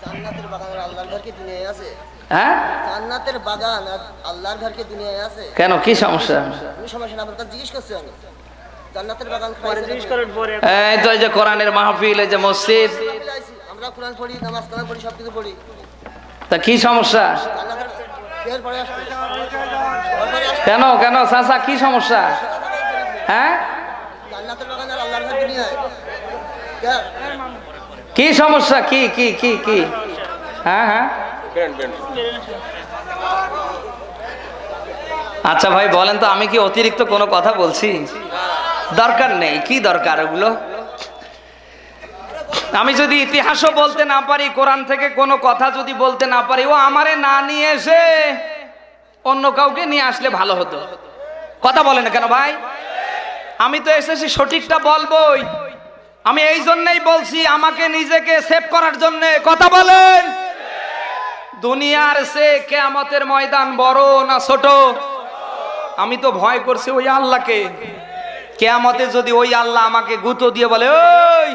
জান্নাতের বাগান আর আল্লাহর ঘর কি দুনিয়ায় আছে? হ্যাঁ, জান্নাতের বাগান আর আল্লাহর ঘর কি দুনিয়ায় আছে? কেন, কি সমস্যা? তুমি সমস্যা না, আপনার জিজ্ঞেস করছি আমি। জান্নাতের বাগান এই তো, এই যে কোরআনের মাহফিল, এই যে মসজিদ, আমরা কোরআন পড়ি, নামাজ কালাম পড়ি, সব কিছু পড়ি। তা কি সমস্যা? জান্নাতের বের পরে আসবে। কেন কেন চাচা, কি সমস্যা? হ্যাঁ, জান্নাতের বাগান আর আল্লাহর ঘর দুনিয়ায়। কি সমস্যা? কি কি কি কি? হ্যাঁ হ্যাঁ, আচ্ছা ভাই বলেন তো, আমি কি অতিরিক্ত কোনো কথা বলছি? দরকার নেই, কি দরকার ওগুলো? আমি যদি ইতিহাসও বলতে না পারি, কোরআন থেকে কোনো কথা যদি বলতে না পারি, ও আমারে না নিয়ে এসে অন্য কাউকে নিয়ে আসলে ভালো হতো। কথা বলে না কেন ভাই? আমি তো এসেছি সঠিকটা বলবোই। আমি এই জন্যই বলছি, আমাকে নিজেকে সেভ করার জন্য। কথা বলেন, দুনিয়ার সে কিয়ামতের ময়দান বড় না ছোট? আমি তো ভয় করছি ওই আল্লাহকে। কিয়ামতে যদি ওই আল্লাহ আমাকে গুঁতো দিয়ে বলে, ওই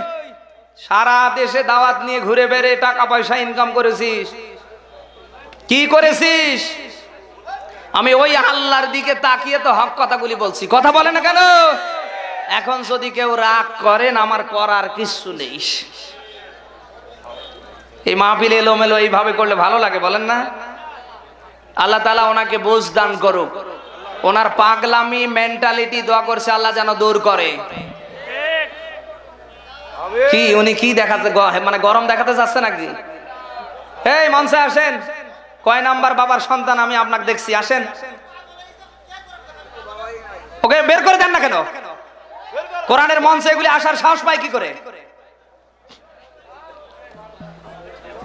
সারা দেশে দাওয়াত নিয়ে ঘুরে বেড়ে টাকা পয়সা ইনকাম করেছিস, কি করেছিস? আমি ওই আল্লাহর দিকে তাকিয়ে তো হক কথাগুলি বলছি। কথা বলে না কেন? এখন যদি কেউ রাগ করেন, আমার করার কিছু নেই। এই মাহফিল এলোমেলো এইভাবে করলে ভালো লাগে, বলেন না? আল্লাহ তাআলা ওনাকে বুঝ দান করুক। ওনার পাগলামি মেন্টালিটি দোয়া করছে আল্লাহ যেন দূর করে। কি উনি কি দেখাতে, মানে গরম দেখাতে যাচ্ছে নাকি? এই মঞ্চে আসেন। কয় নাম্বার বাবার সন্তান আমি আপনাকে দেখছি, আসেন। ওকে বের করে দেন না কেন? কোরআনের মঞ্চে এগুলি আসার সাহস পায় কি করে?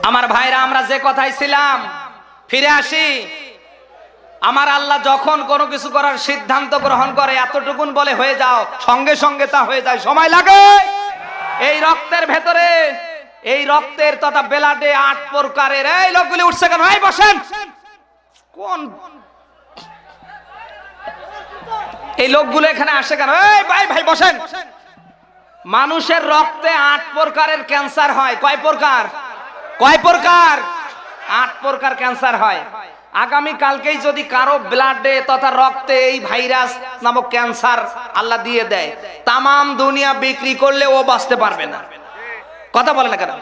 আমার ভাইরা, আমরা যে কথাই ছিলাম, ফিরে আসি। আমার আল্লাহ যখন কোনো কিছু করার সিদ্ধান্ত গ্রহণ করে, এতটুকুন বলে হয়ে যাও, সঙ্গে সঙ্গে তা হয়ে যায়। সময় লাগে। এই রক্তের ভেতরে, এই রক্তের তথা ব্লাডে 8 প্রকারের এই লোকগুলি উঠছে কেন? এই বসেন। কোন এই লোকগুলো এখানে আসে কেন? এই ভাই ভাই বসেন। মানুষের রক্তে 8 প্রকারের ক্যান্সার হয়। কয় প্রকার? কয় প্রকার? 8 প্রকার ক্যান্সার হয়। আগামী কালকেই যদি কারো ব্লাডে তথা রক্তে এই ভাইরাস নামক ক্যান্সার আল্লাহ দিয়ে দেয়, তামাম দুনিয়া বিক্রি করলে ও বাঁচতে পারবে না। কথা বলে না কেন?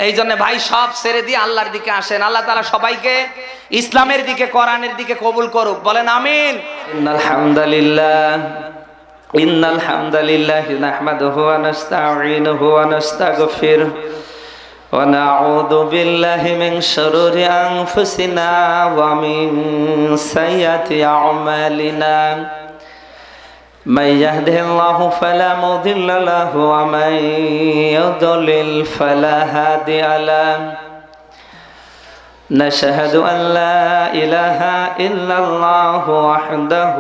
এই জন্য ভাই সব ছেড়ে দিয়ে আল্লাহর দিকে আসেন। আল্লাহ তাআলা সবাইকে ইসলামের দিকে, কোরআনের দিকে কবুল করুক। বলেন আমিন। ইন্নাল হামদালিল্লাহ নাহমাদুহু ওয়া নাস্তাঈনুহু ওয়া নাস্তাগফিরুহু ওয়া নাউযু বিল্লাহি মিন শুরুরি আনফুসিনা ওয়া মিন সাইয়্যাতি আমালিনা। من يهده الله فلا مضل له ومن يضلل فلا هادي له. نشهد أن لا إله إلا الله وحده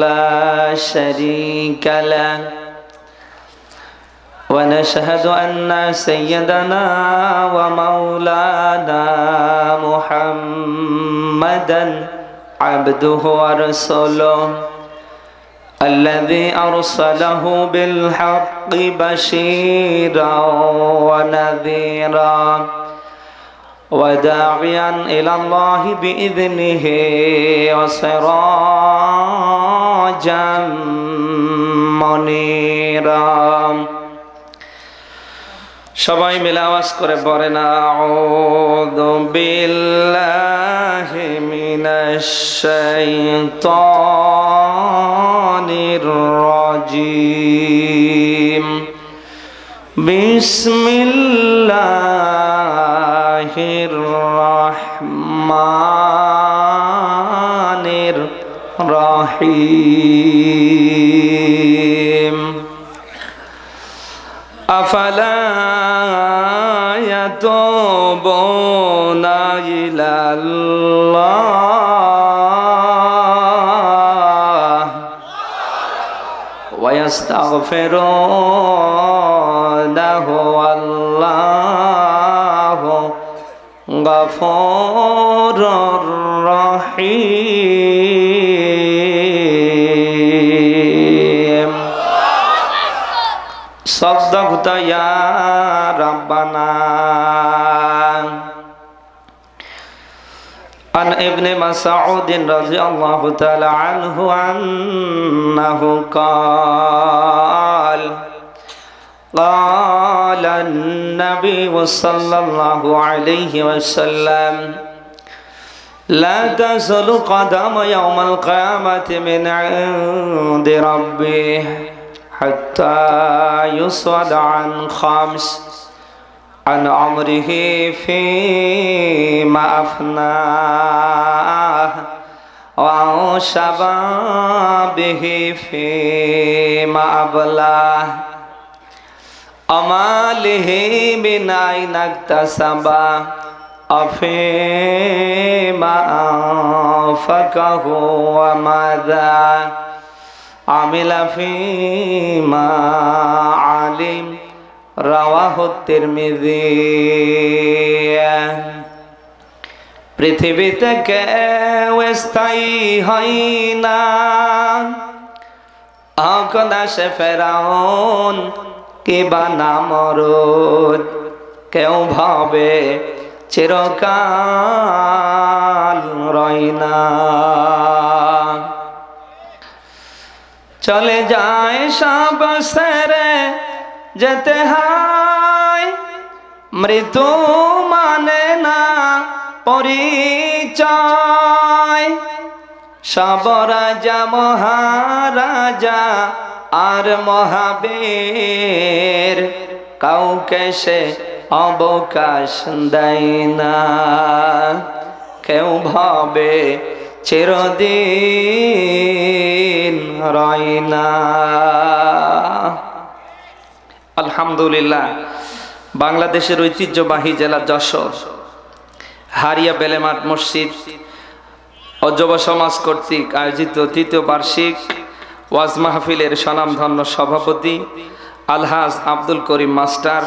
لا شريك له ونشهد أن سيدنا ومولانا محمدا عبده ورسوله الذي أرسله بالحق بشيرا ونذيرا وداعيا إلى الله بإذنه وسراجا منيرا. সবাই মিলে আওয়াজ করে পড়েন আউযু বিল্লাহি মিনাশ শাইতানির রাজিম. বিসমিল্লাহির রহমানির রহিম. আফালা ইয়াতুবুনা ইলাল্লাহ ওয়া ইয়াস্তাগফিরুনাহু আল্লাহু গফুরুর রহিম. صدقت يا ربنا. عن ابن مسعود رضي الله تعالى عنه أنه قال قال النبي صلى الله عليه وسلم لا تزل قدم يوم القيامة من عند ربه حتى يسأل عن خمس: عن عمره فيما أفناه، وعن شبابه فيما أبلاه، وماله من أين اكتسبه، أفيما أنفقه، وماذا عمل فيما علم. রাওয়াহু তিরমিজি। পৃথিবীতে কেউ স্থায়ী হয় না, আকাশে ফেরাউন কিবা নামরুদ, কেউ ভাবে চিরকাল রয় না। চলে যায় সব সেরে যেতে হয়, মৃত্যু মানে না পরিচয়। সব রাজা মহারাজা আর মহাবীর, কাউকে সে অবকাশ দেয় না। কেউ ভাবে চিরদিন রয় না। আলহামদুলিল্লাহ, বাংলাদেশের ঐতিহ্যবাহী জেলা যশোর হারিয়া বেলেমাঠ মসজিদ ও যুব সমাজ কর্তৃক আয়োজিত তৃতীয় বার্ষিক ওয়াজ মাহফিলের স্বনামধন্য সভাপতি আলহাজ আব্দুল করিম মাস্টার,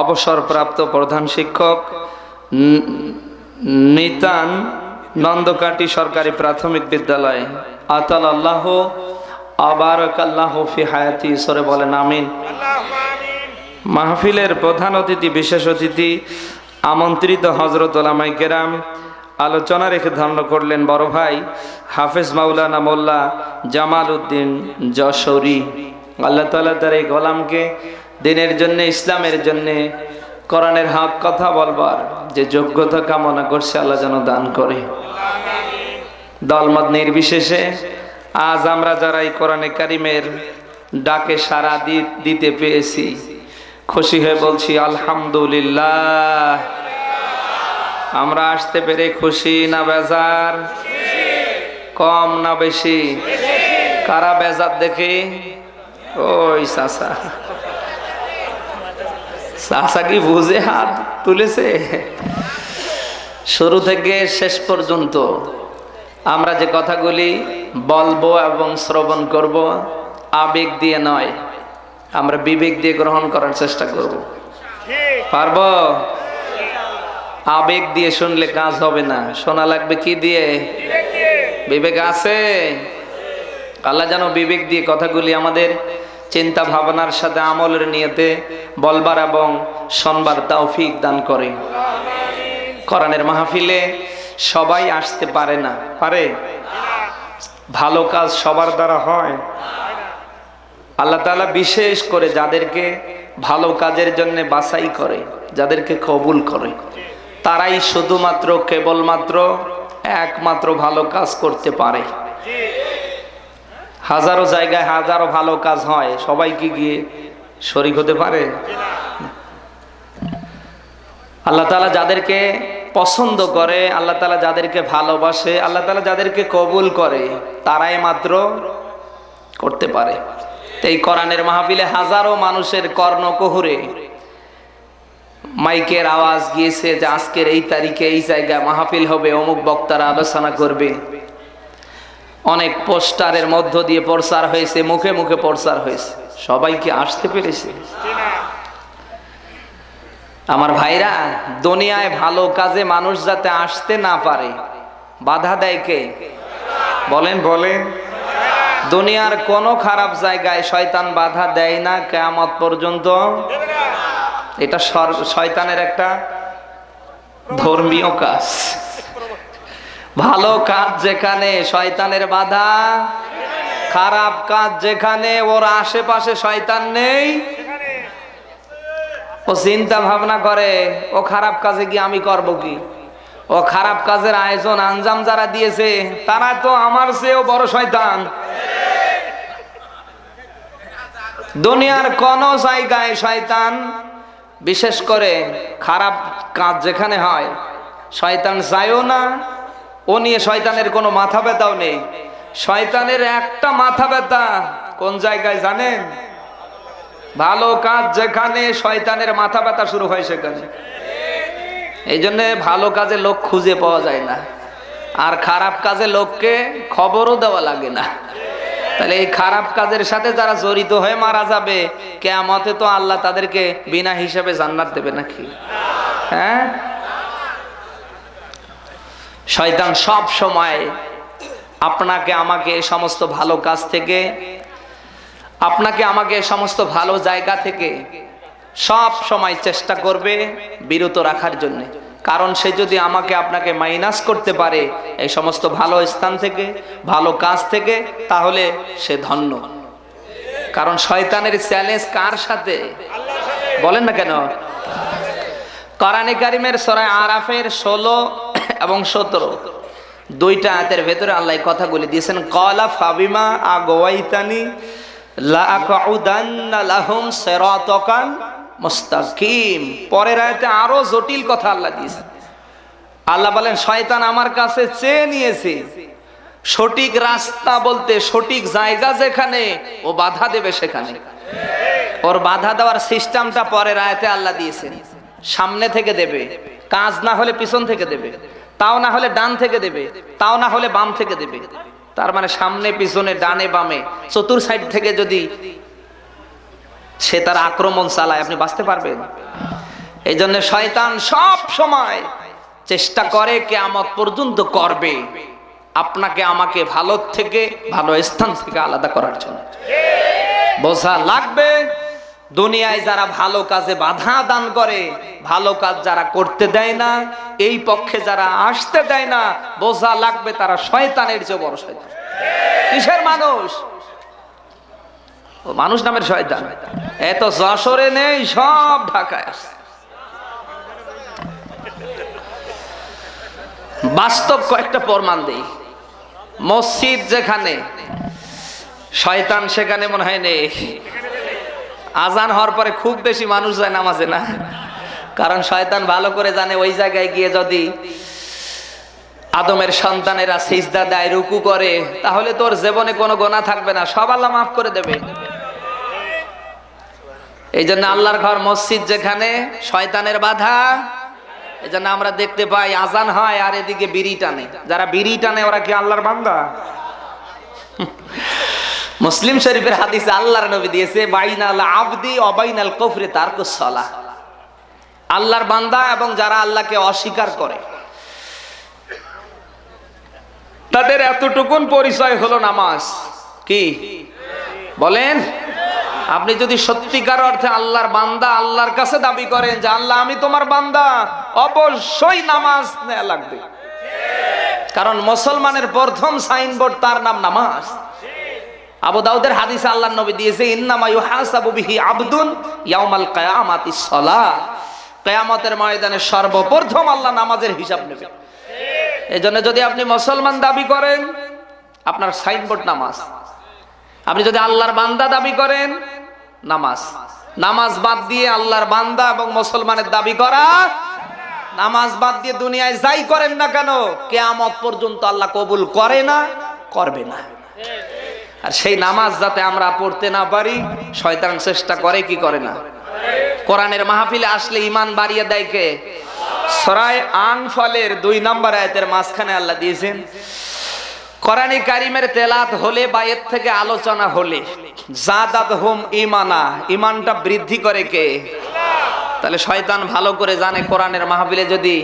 অবসরপ্রাপ্ত প্রধান শিক্ষক, নিতান নন্দকাটি সরকারি প্রাথমিক বিদ্যালয়, আতাল্লাহ আবারাকাল্লাহ ফি হায়াতি, সরে বলেন আমিন। মাহফিলের প্রধান অতিথি, বিশেষ অতিথি, আমন্ত্রিত হযরত উলামায়ে কেরাম, আলোচনা রেখে ধন্য করলেন বড় ভাই হাফেজ মাওলানা মোল্লা জামাল উদ্দিন যশোরী। আল্লাহ তাআলা তার এই গোলামকে দিনের জন্য, ইসলামের জন্য, কোরআনের হক কথা বলবার যে যোগ্যতা কামনা করছে আল্লাহ যেন দান করে। দলমত নির্বিশেষে আজ আমরা যারা এই কোরআনে কারিমের ডাকে সাড়া দিতে পেয়েছি, খুশি হয়ে বলছি আলহামদুলিল্লাহ। আমরা আসতে পেরে খুশি না বেজার? কম না বেশি? কারা বেজার দেখি? ওই চাচা, চাচা কি বুঝে হাত তুলেছে? শুরু থেকে শেষ পর্যন্ত আমরা যে কথাগুলি বলবো এবং শ্রবণ করব, আবেগ দিয়ে নয়, আমরা বিবেক দিয়ে গ্রহণ করার চেষ্টা করব। পারবো? আবেগ দিয়ে শুনলে কাজ হবে না, শোনা লাগবে কি দিয়ে? বিবেক আছে? আল্লাহ যেন বিবেক দিয়ে কথাগুলি আমাদের চিন্তা ভাবনার সাথে আমলের নিয়তে বলবার এবং শুনবার তৌফিক দান করে। কোরআনের মাহফিলে সবাই আসতে পারে না, পারে? ভালো কাজ সবার দ্বারা হয়? আল্লাহ তাআলা বিশেষ করে যাদেরকে ভালো কাজের জন্য বাছাই করে, যাদেরকে কবুল করে, তারাই শুধুমাত্র কেবলমাত্র একমাত্র ভালো কাজ করতে পারে। হাজারো জায়গায় হাজারো ভালো কাজ হয়, সবাই কি গিয়ে শরীক হতে পারে? আল্লাহ তাআলা যাদেরকে পছন্দ করে, আল্লাহ তাআলা যাদেরকে ভালোবাসে, আল্লাহ তাআলা যাদেরকে কবুল করে, তারাই মাত্র করতে পারে। এই কোরআনের মাহফিলে হাজারো মানুষের কর্ণকুহরে মাইকের আওয়াজ গিয়েছে যে আজকের এই তারিখে এই জায়গায় মাহফিল হবে, অমুক বক্তারা আলোচনা করবে। অনেক পোস্টারের মধ্য দিয়ে প্রচার হয়েছে, মুখে মুখে প্রচার হয়েছে, সবাই কি আসতে পেরেছে? আমার ভাইরা, দুনিয়ায় ভালো কাজে মানুষ যাতে আসতে না পারে বাধা দেয় কে? বলেন বলেন। দুনিয়ার কোন খারাপ জায়গায় শয়তান বাধা দেয় না কিয়ামত পর্যন্ত। এটা শয়তানের একটা ধর্মীয় কাজ। ভালো কাজ যেখানে শয়তানের বাধা, খারাপ কাজ যেখানে ওর আশেপাশে শয়তান নেই, ও চিন্তা ভাবনা করে ও খারাপ কাজে গিয়ে আমি করব কি। ও খারাপ কাজের আয়োজন আঞ্জাম যারা দিয়েছে তারা তো আমার চেয়েও বড় শয়তান। দুনিয়ার কোন জায়গায় শয়তান, বিশেষ করে খারাপ কাজ যেখানে হয়, শয়তান চায়ও না, ও নিয়ে শয়তানের কোনো মাথা ব্যথাও নেই। শয়তানের একটা মাথা ব্যথা কোন জায়গায় জানেন? ভালো কাজ যেখানে শয়তানের মাথা ব্যথা শুরু হয় সেখানে। এই জন্য ভালো কাজে লোক খুঁজে পাওয়া যায় না, আর খারাপ কাজে লোককে খবরও দেওয়া লাগে না। তাহলে এই খারাপ কাজের সাথে যারা জড়িত হয়ে মারা যাবে, কিয়ামতে তো আল্লাহ তাদেরকে বিনা হিসাবে জান্নাত দেবে নাকি? হ্যাঁ, শয়তান সব সময় আপনাকে আমাকে এই সমস্ত ভালো কাজ থেকে, আপনাকে আমাকে এই সমস্ত ভালো জায়গা থেকে সব সময় চেষ্টা করবে বিরত রাখার জন্য। কারণ সে যদি আমাকে আপনাকে মাইনাস করতে পারে এই সমস্ত ভালো স্থান থেকে, ভালো কাজ থেকে, তাহলে সে ধন্য। কারণ শয়তানের চ্যালেঞ্জ কার সাথে বলেন না কেন? কোরআনে কারিমের সূরা আরাফের 16 এবং 17 দুইটা আয়াতের ভেতরে আল্লাহ কথাগুলি দিয়েছেন। ক্বালা ফাবিমা আগওয়াইতানি লা আকুদান্না লাহুম সিরাতাকাল মুস্তাকিম। পরের আয়াতে আরো জটিল কথা আল্লাহ দিয়েছেন। আল্লাহ বলেন শয়তান আমার কাছে চেয়ে নিয়েছে সঠিক রাস্তা বলতে সঠিক জায়গা যেখানে ও বাধা দেবে সেখানে। ওর বাধা দেওয়ার সিস্টেমটা পরের আয়াতে আল্লাহ দিয়েছেন। সামনে থেকে দেবে, কাজ না হলে পিছন থেকে দেবে, তাও না হলে ডান থেকে দেবে, তাও না হলে বাম থেকে দেবে। তার মানে সামনে পিছনে ডানে বামে চতুর সাইড থেকে যদি সে তার আক্রমণ চালায় আপনি বাঁচতে পারবেন? এই জন্য শয়তান সব সময় চেষ্টা করে কিয়ামত পর্যন্ত করবে আপনাকে আমাকে ভালো থেকে, ভালো স্থান থেকে আলাদা করার জন্য। বোঝা লাগবে দুনিয়ায় যারা ভালো কাজে বাধা দান করে, ভালো কাজ যারা করতে দেয় না, এই পক্ষে যারা আসতে দেয় না, বোঝা লাগবে তারা শয়তানের চেয়ে বড় শয়তান। কিসের মানুষ? ও মানুষ নামের শয়তান। এত যশোরে নেই, সব ঢাকায় আছে। বাস্তব কয়েকটা প্রমাণ দেই। মসজিদ যেখানে শয়তান সেখানে মনে হয় নেই। আজান হওয়ার পরে খুব বেশি মানুষ যায় নামাজে না, কারণ শয়তান ভালো করে জানে ওই জায়গায় গিয়ে যদি আদমের সন্তানেরা সিজদা দেয়, রুকু করে, তাহলে তোর জীবনে কোনো গুনাহ থাকবে না, সব আল্লাহ মাফ করে দেবে। এই জন্য আল্লাহর ঘর মসজিদ যেখানে শয়তানের বাধা। এই জন্য আমরা দেখতে পাই আজান হয় আর এদিকে বিড়ি টানে। যারা বিড়ি টানে ওরা কি আল্লাহর বান্দা? মুসলিম শরীফের হাদিসে আল্লাহর নবী দিয়েছে বাইনাল আবদি ওয়া বাইনাল কুফরি তারকুস সালাহ। আল্লাহর বান্দা এবং যারা আল্লাহকে অস্বীকার করে তাদের এতটুকুন পরিচয় হলো নামাজ। কি বলেন? আপনি যদি সত্যিকার অর্থে আল্লাহর বান্দা, আল্লাহর কাছে দাবি করেন যে আল্লাহ আমি তোমার বান্দা, অবশ্যই নামাজ নেওয়া লাগবে। কারণ মুসলমানের প্রথম সাইনবোর্ড তার নাম নামাজ। আবু দাউদের হাদিসে আল্লাহর নবী দিয়েছে ইন্নামা ইউহাসাবু বিহি আবদুন ইয়াউমাল কিয়ামাতিস সালাহ। কিয়ামতের ময়দানে সর্বপ্রথম আল্লাহ নামাজের হিসাব নেবে। এজন্য যদি আপনি মুসলমান দাবি করেন আপনার সাইনবোর্ড নামাজ। আপনি যদি আল্লাহর বান্দা দাবি করেন নামাজ। নামাজ বাদ দিয়ে আল্লাহর বান্দা এবং মুসলমানের দাবি করা, নামাজ বাদ দিয়ে দুনিয়ায় যাই করেন না কেন কিয়ামত পর্যন্ত আল্লাহ কবুল করে না, করবে না। আর সেই নামাজ যাতে আমরা পড়তে না পারি শয়তান চেষ্টা করে কি করে না? কোরআনের মাহফিলে আসলে ঈমান বাড়িয়ে দেয় কে? সূরা আনফালের 2 নম্বর আয়াতের মাঝখানে আল্লাহ দিয়েছেন কোরআনে কারিমের তেলাওয়াত হলে বা এর থেকে আলোচনা হলে জাদাতহুম ঈমানা, ঈমানটা বৃদ্ধি করে কে? তাহলে শয়তান ভালো করে জানে কোরআনের মাহফিলে যদি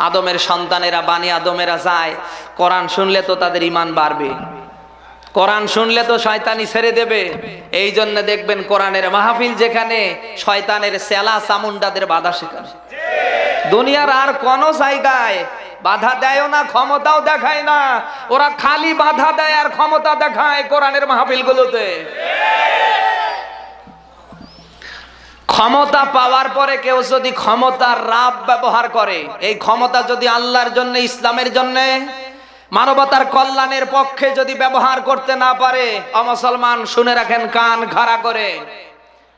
আদমের সন্তানেরা, বানি আদমেরা যায়, কোরআন শুনলে তো তাদের ঈমান বাড়বে। কোরআন শুনলে তো শয়তানি ছেড়ে দেবে, এই জন্য দেখবেন কোরআনের মাহফিল যেখানে শয়তানের সেলা চামুন্ডাদের বাধা সেখানে। দুনিয়ার আর কোন জায়গায় বাধা দেয় না, ক্ষমতাও দেখায় না, ওরা খালি বাধা দেয় আর ক্ষমতা দেখায় কোরআনের মাহফিলগুলোতে। ক্ষমতা পাওয়ার পরে কেউ যদি ক্ষমতার রাব ব্যবহার করে, এই ক্ষমতা যদি আল্লাহর জন্য, ইসলামের জন্য, মানবতার কল্যাণের পক্ষে যদি ব্যবহার করতে না পারে, অমুসলমান শুনে রাখেন কান খাড়া করে,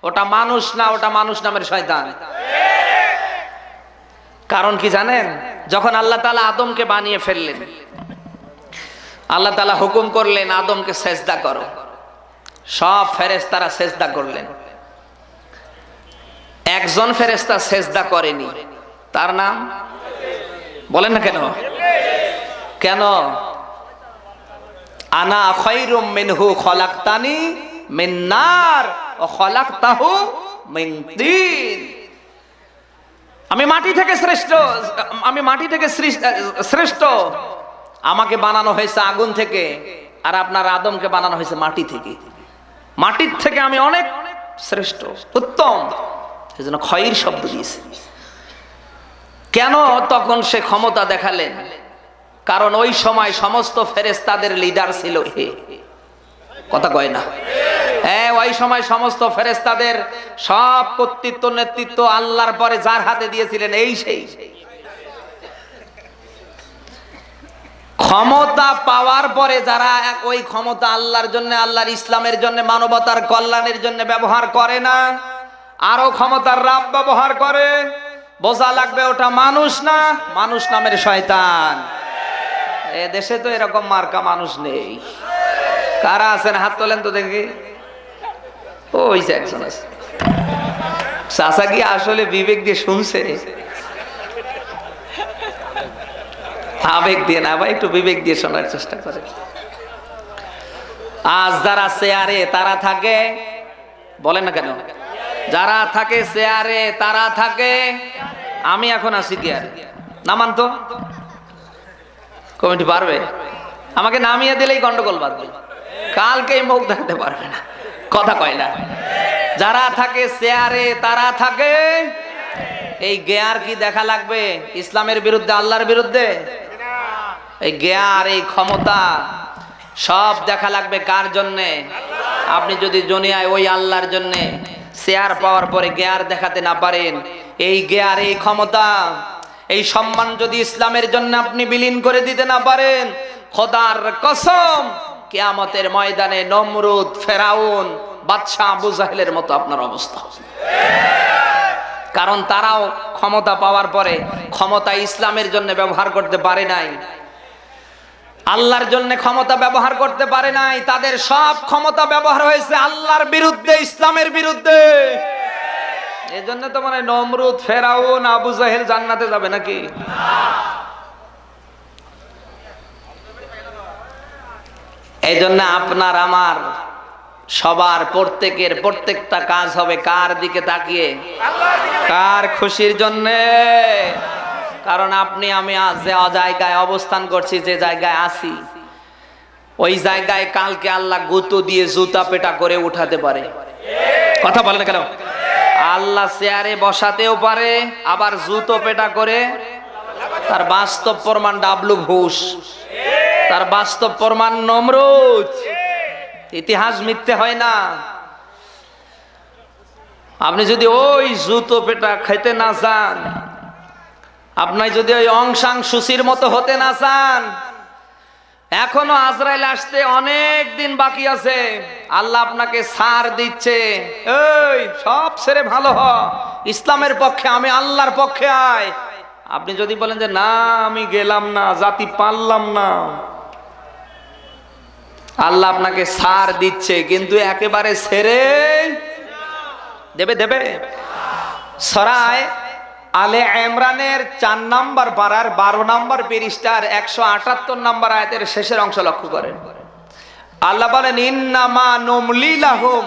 ওটা মানুষ না, ওটা মানুষ নামের শয়তান। কারণ কি জানেন? যখন আল্লাহ তাআলা আদমকে বানিয়ে ফেললেন, আল্লাহ তাআলা হুকুম করলেন আদমকে সেজদা করো, সব ফেরেশতারা সেজদা করলেন। একজন ফেরেশতা সেজদা করেনি, তার নাম বলেন না কেন? কেন? আনা খায়রুম মিনহু খলাকতানি মিন নার ওয়া খলাকতাহু মিন তিন। আমি মাটি থেকে শ্রেষ্ঠ, আমি মাটি থেকে শ্রেষ্ঠ, আমাকে বানানো হয়েছে আগুন থেকে, আর আপনার আদমকে বানানো হয়েছে মাটি থেকে। মাটির থেকে আমি অনেক শ্রেষ্ঠ, উত্তম, সেজন্য খয়র শব্দ দিয়েছে। কেন তখন সে ক্ষমতা দেখালেন? কারণ ওই সময় সমস্ত ফেরেশতাদের লিডার ছিল হে, কথা কয় না? হ্যাঁ, ওই সময় সমস্ত ফেরেশতাদের সব কর্তৃত্ব নেতৃত্ব আল্লাহর পরে যার হাতে দিয়েছিলেন এই সেই। ক্ষমতা পাওয়ার পরে যারা ওই ক্ষমতা আল্লাহর জন্য, আল্লাহর ইসলামের জন্য, মানবতার কল্যাণের জন্য ব্যবহার করে না, আরো ক্ষমতার রাব ব্যবহার করে, বোঝা লাগবে ওটা মানুষ না, মানুষ নামের শয়তান। এ দেশে তো এরকম মার্কা মানুষ নেই। কারা আছেন হাত তোলেন তো দেখি। ওই যে একজন আছে। চাচা কি আসলে বিবেক দিয়ে শুনছে? আবেগ দিয়ে না ভাই, একটু বিবেক দিয়ে শোনার চেষ্টা করে। আজ যারা চেয়ারে তারা থাকে, বলেন না কেন? যারা থাকে চেয়ারে তারা থাকে, আমি এখন আছি চেয়ারে, নামান তো। কমিটি পারবে? আমাকে নামিয়ে দিলেই গন্ডগোল বাঁধবে, কালকেই মুখ দেখাতে পারবে না, কথা কয় না। যারা থাকে চেয়ারে তারা থাকে, এই গেয়ার কি দেখা লাগবে ইসলামের বিরুদ্ধে, আল্লাহর বিরুদ্ধে? এই গেয়ার, এই ক্ষমতা সব দেখা লাগবে কার জন্যে? আপনি যদি দুনিয়ায় ওই আল্লাহর জন্যে চেয়ার পাওয়ার পরে গেয়ার দেখাতে না পারেন, এই গেয়ার, এই ক্ষমতা, এই সম্মান যদি ইসলামের জন্য আপনি বিলীন করে দিতে না পারেন, খোদার কসম কিয়ামতের ময়দানে নমরুদ, ফেরাউন, বাদশা আবু জাহেলের মতো আপনার অবস্থা। কারণ তারাও ক্ষমতা পাওয়ার পরে ক্ষমতা ইসলামের জন্য ব্যবহার করতে পারে নাই, আল্লাহর জন্য ক্ষমতা ব্যবহার করতে পারে নাই। তাদের সব ক্ষমতা ব্যবহার হয়েছে আল্লাহর বিরুদ্ধে, ইসলামের বিরুদ্ধে। এই জন্য তো মানে নমরুদ, ফেরাউন, আবু জাহেল জান্নাতে যাবে নাকি? এই জন্য আপনার আমার সবার প্রত্যেকের প্রত্যেকটা কাজ হবে কার দিকে তাকিয়ে? কার খুশির জন্য? কারণ আপনি আমি আজ যে জায়গায় অবস্থান করছি, যে জায়গায় আছি, ওই জায়গায় কালকে আল্লাহ গুঁতো দিয়ে জুতা পেটা করে উঠাতে পারে, কথা বলেন কেন? আল্লাহ চেয়ারে বসাতেও পারে, আবার জুতো পেটা করে। তার বাস্তব প্রমাণ ডাবলু ঘোষ, তার বাস্তব প্রমাণ নমরুদ। ইতিহাস মিথ্যে হয় না। আপনি যদি ওই জুতো পেটা খেতে না চান, আপনি যদি ওই অংশাং সুচির মতো হতে না চান, এখনো আজরাইল আসতে অনেক দিন বাকি আছে। আল্লাহ আপনাকে ছাড় দিচ্ছে, এই সব ছেড়ে ভালো হ, ইসলামের পক্ষে, আমি আল্লাহর পক্ষে আয়। আপনি যদি বলেন যে না আমি গেলাম না, জাতি পারলাম না, আল্লাহ আপনাকে ছাড় দিচ্ছে, কিন্তু একেবারে ছেড়ে দেবে দেবে। সরায় আলে ইমরানের 4 নম্বর পারার 12 নম্বর পৃষ্ঠার 178 নম্বর আয়াতের শেষের অংশ লক্ষ্য করেন। আল্লাহ বলেন ইন্নামা নুমলি লাহুম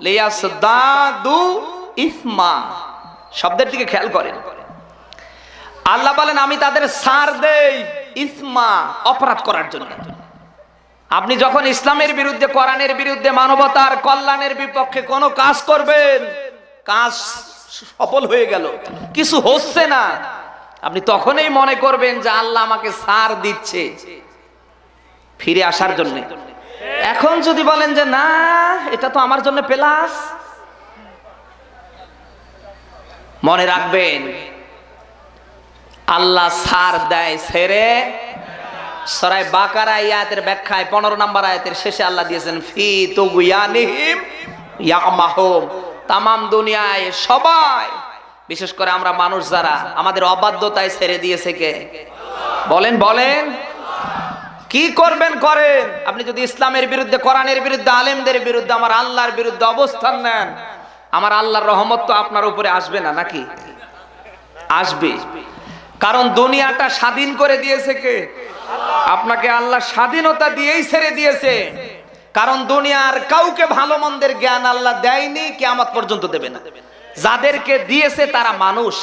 লিয়াসদাদু ইসমা। শব্দের দিকে খেয়াল করেন। আল্লাহ বলেন আমি তাদের ছাড় দেই ইসমা, অপরাধ করার জন্য। আপনি যখন ইসলামের বিরুদ্ধে, কোরআনের বিরুদ্ধে, মানবতার কল্যাণের বিপক্ষে কোনো কাজ করবেন, কাজ সফল হয়ে গেল, কিছু হচ্ছে না, আপনি তখনই মনে করবেন যে আল্লাহ আমাকে ছাড় দিচ্ছে ফিরে আসার জন্য। এখন যদি বলেন যে না, এটা তো আমার জন্য প্লাস, মনে রাখবেন আল্লাহ ছাড় দেয় ছেড়ে। সূরা বাকারা আয়াতের ব্যাখ্যায় 15 নম্বর আয়াতের শেষে আল্লাহ দিয়েছেন ফি তুগয়ানিহিম ইয়ামাহুম। তামাম দুনিয়ায় সবাই, বিশেষ করে আমরা মানুষ যারা আমাদের অবাধ্যতায় ছেড়ে দিয়েছে কে? বলেন বলেন, কি করবেন করেন। আপনি যদি ইসলামের বিরুদ্ধে, কোরআনের বিরুদ্ধে, আলেমদের বিরুদ্ধে, আমার আল্লাহর বিরুদ্ধে অবস্থান নেন, আমার আল্লাহর রহমত তো আপনার উপরে আসবে না নাকি? আসবে। কারণ দুনিয়াটা স্বাধীন করে দিয়েছে কে? আপনাকে আল্লাহ স্বাধীনতা দিয়েই ছেড়ে দিয়েছে। কারণ দুনিয়ার কাউকে ভালো মন্দের জ্ঞান আল্লাহ দেয়নি, কিয়ামত পর্যন্ত দেবে না। যাদেরকে দিয়েছে তারা মানুষ।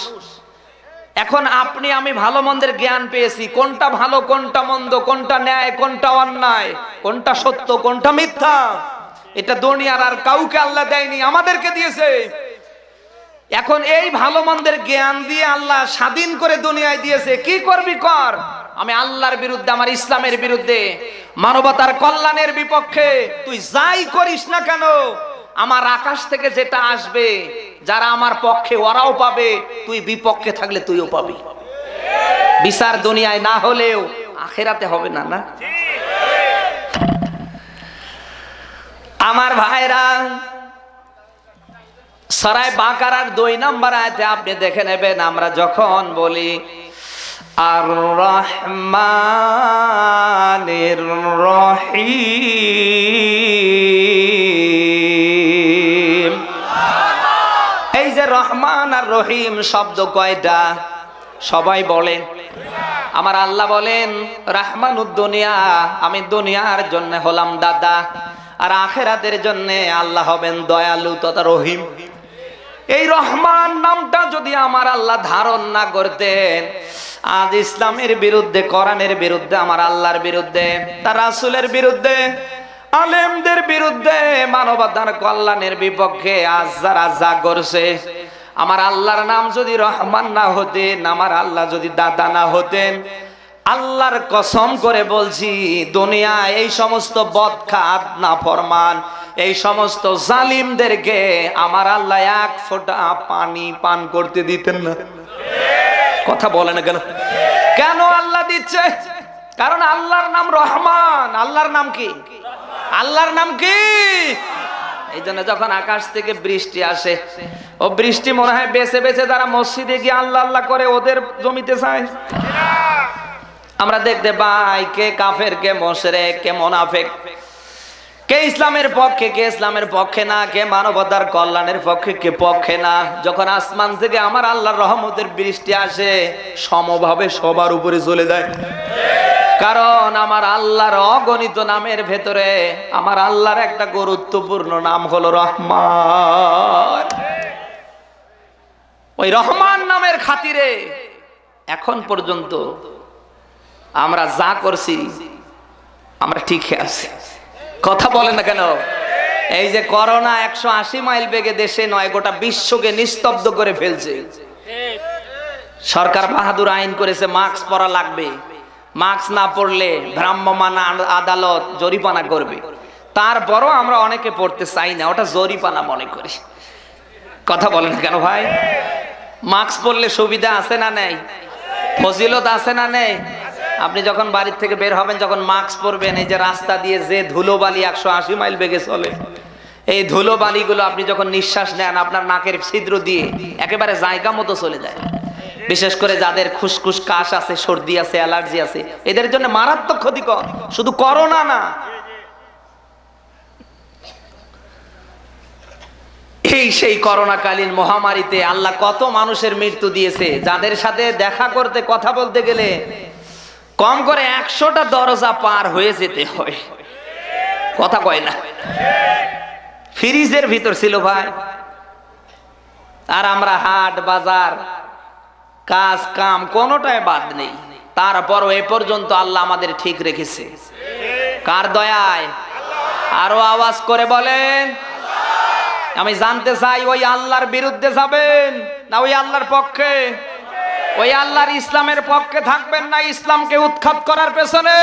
এখন আপনি আমি ভালো মন্দের জ্ঞান পেয়েছি, কোনটা ভালো কোনটা মন্দ, কোনটা ন্যায় কোনটা অন্যায়, কোনটা সত্য কোনটা মিথ্যা, এটা দুনিয়ার আর কাউকে আল্লাহ দেয়নি, আমাদেরকে দিয়েছে। এখন এই ভালো মন্দের জ্ঞান দিয়ে আল্লাহ স্বাধীন করে দুনিয়ায় দিয়েছে, কি করবি কর। আমি আল্লাহর বিরুদ্ধে, আমার ইসলামের বিরুদ্ধে, মানবতার কল্যাণের বিপক্ষে তুই যাই করিস না কেন, আমার আকাশ থেকে যেটা আসবে, যারা আমার পক্ষে ওরাও পাবে, তুই বিপক্ষে থাকলে তুইও পাবি। বিচার দুনিয়ায় না হলেও আখিরাতে হবে না? না আমার ভাইরা, সূরা বাকারার 2 নম্বর আয়াতে আপনি দেখে নেবেন, আমরা যখন বলি আর রহমানির রহিম, এই যে রহমান আর রহিম শব্দ কয়টা? সবাই বলেন। আমার আল্লাহ বলেন রহমানুদ দুনিয়া, আমি দুনিয়ার জন্য হলাম দাদা, আর আখিরাতের জন্য আল্লাহ হবেন দয়ালু তথা রহিম। এই রহমান নামটা যদি আমার আল্লাহ ধারণ না করতেন, আজ ইসলামের বিরুদ্ধে, কোরআনের বিরুদ্ধে, আমার আল্লাহর বিরুদ্ধে, তার রাসূলের বিরুদ্ধে, আলেমদের বিরুদ্ধে, মানবতার কল্যাণের বিপক্ষে আজ যারা যা করছে, আমার আল্লাহর নাম যদি রহমান না হতেন, আমার আল্লাহ যদি দাদা না হতেন, আল্লাহর কসম করে বলছি, দুনিয়ায় এই সমস্ত বদখাত নাফরমান, এই সমস্ত জালিমদেরকে আমার আল্লাহ এক ফোঁটা পানি পান করতে দিতেন না। কথা বলে না কেন? কেন আল্লাহ দিচ্ছে? কারণ আল্লাহর নাম রহমান। আল্লাহর নাম কি? আল্লাহর নাম কি? এই জন্য যখন আকাশ থেকে বৃষ্টি আসে, ও বৃষ্টি মনে হয় বেছে বেছে যারা মসজিদে গিয়ে আল্লাহ আল্লাহ করে ওদের জমিতে চায়। আমরা দেখতে পাই কে কাফের, কে মুশরিক, কে মুনাফিক, কে ইসলামের পক্ষে, কে ইসলামের পক্ষে না, কে মানবতার কল্যাণের পক্ষে, কে পক্ষে না। যখন আসমান থেকে আমার আল্লাহর রহমতের বৃষ্টি আসে, সমভাবে সবার উপরে চলে যায়। কারণ আমার আল্লাহর অগণিত নামের ভেতরে আমার আল্লাহর একটা গুরুত্বপূর্ণ নাম হলো রহমান। ওই রহমান নামের খাতিরে এখন পর্যন্ত আমরা যা করছি আমরা ঠিকই আছি। কথা বলেন না কেন? এই যে করোনা 180 মাইল বেগে দেশে নয়, গোটা বিশ্বকে নিস্তব্ধ করে ফেলছে। সরকার বাহাদুর আইন করেছে মাস্ক পরা লাগবে, মাস্ক না পরলে ভ্রাম্যমাণ আদালত জরিমানা করবে। তারপরও আমরা অনেকে পড়তে চাই না, ওটা জরিমানা মনে করি। কথা বলেন না কেন ভাই? মাস্ক পরলে সুবিধা আছে না নেই? ফজিলত আছে না নেই? আপনি যখন বাড়ির থেকে বের হবেন, যখন মাস্ক পরবেন, এই যে রাস্তা দিয়ে যে ধুলোবালি 180 মাইল বেগে চলে, এই ধুলোবালিগুলো আপনি যখন নিঃশ্বাস নেন, আপনার নাকের ছিদ্র দিয়ে একেবারে জায়গা মতো চলে যায়। বিশেষ করে যাদের খুসখুস কাশ আছে, সর্দি আছে, অ্যালার্জি আছে, এদের জন্য মারাত্মক ক্ষতিকর। শুধু করোনা না, এই সেই করোনাকালীন মহামারীতে আল্লাহ কত মানুষের মৃত্যু দিয়েছে, যাদের সাথে দেখা করতে, কথা বলতে গেলে কম করে 100টা দরজা পার হয়ে যেতে হয়। কথা কয় না? ফ্রিজের ভিতর ছিল ভাই। আর আমরা হাট বাজার, কাজ কাম কোনোটাই বাদ নেই। তারপরও এ পর্যন্ত আল্লাহ আমাদের ঠিক রেখেছে। কার দয়ায়? আরো আওয়াজ করে বলেন। আমি জানতে চাই, ওই আল্লাহর বিরুদ্ধে যাবেন না ওই আল্লাহর পক্ষে? ওই আল্লাহর ইসলামের পক্ষে থাকবেন না ইসলামকে উৎখাত করার পেছনে?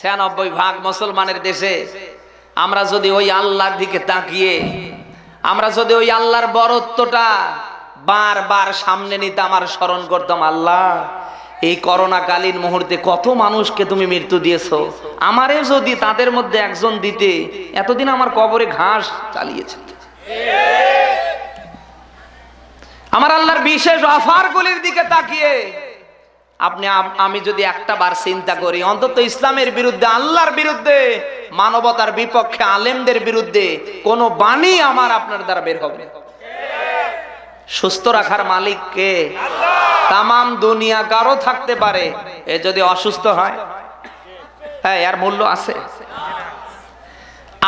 ৯৬% মুসলমানের দেশে আমরা যদি ওই আল্লাহর দিকে তাকিয়ে আমরা যদি ওই আল্লাহর বরত্বটা বারবার সামনে নিতাম আর স্মরণ করতাম, আল্লাহ এই করোনাকালীন মুহূর্তে কত মানুষকে তুমি মৃত্যু দিয়েছো, আমারে যদি তাদের মধ্যে একজন দিতে, এতদিন আমার কবরে ঘাস চালিয়েছে। আমার আল্লাহর বিশেষ অফারগুলির দিকে তাকিয়ে আমি যদি একটা বার চিন্তা করি, অন্তত ইসলামের বিরুদ্ধে, আল্লাহর বিরুদ্ধে, মানবতার বিপক্ষে, আলেমদের বিরুদ্ধে কোন বাণী আমার আপনার দ্বারা বের হবে। সুস্থ রাখার মালিক কে? তামাম দুনিয়া কারো থাকতে পারে, এ যদি অসুস্থ হয়, হ্যাঁ এর মূল্য আছে?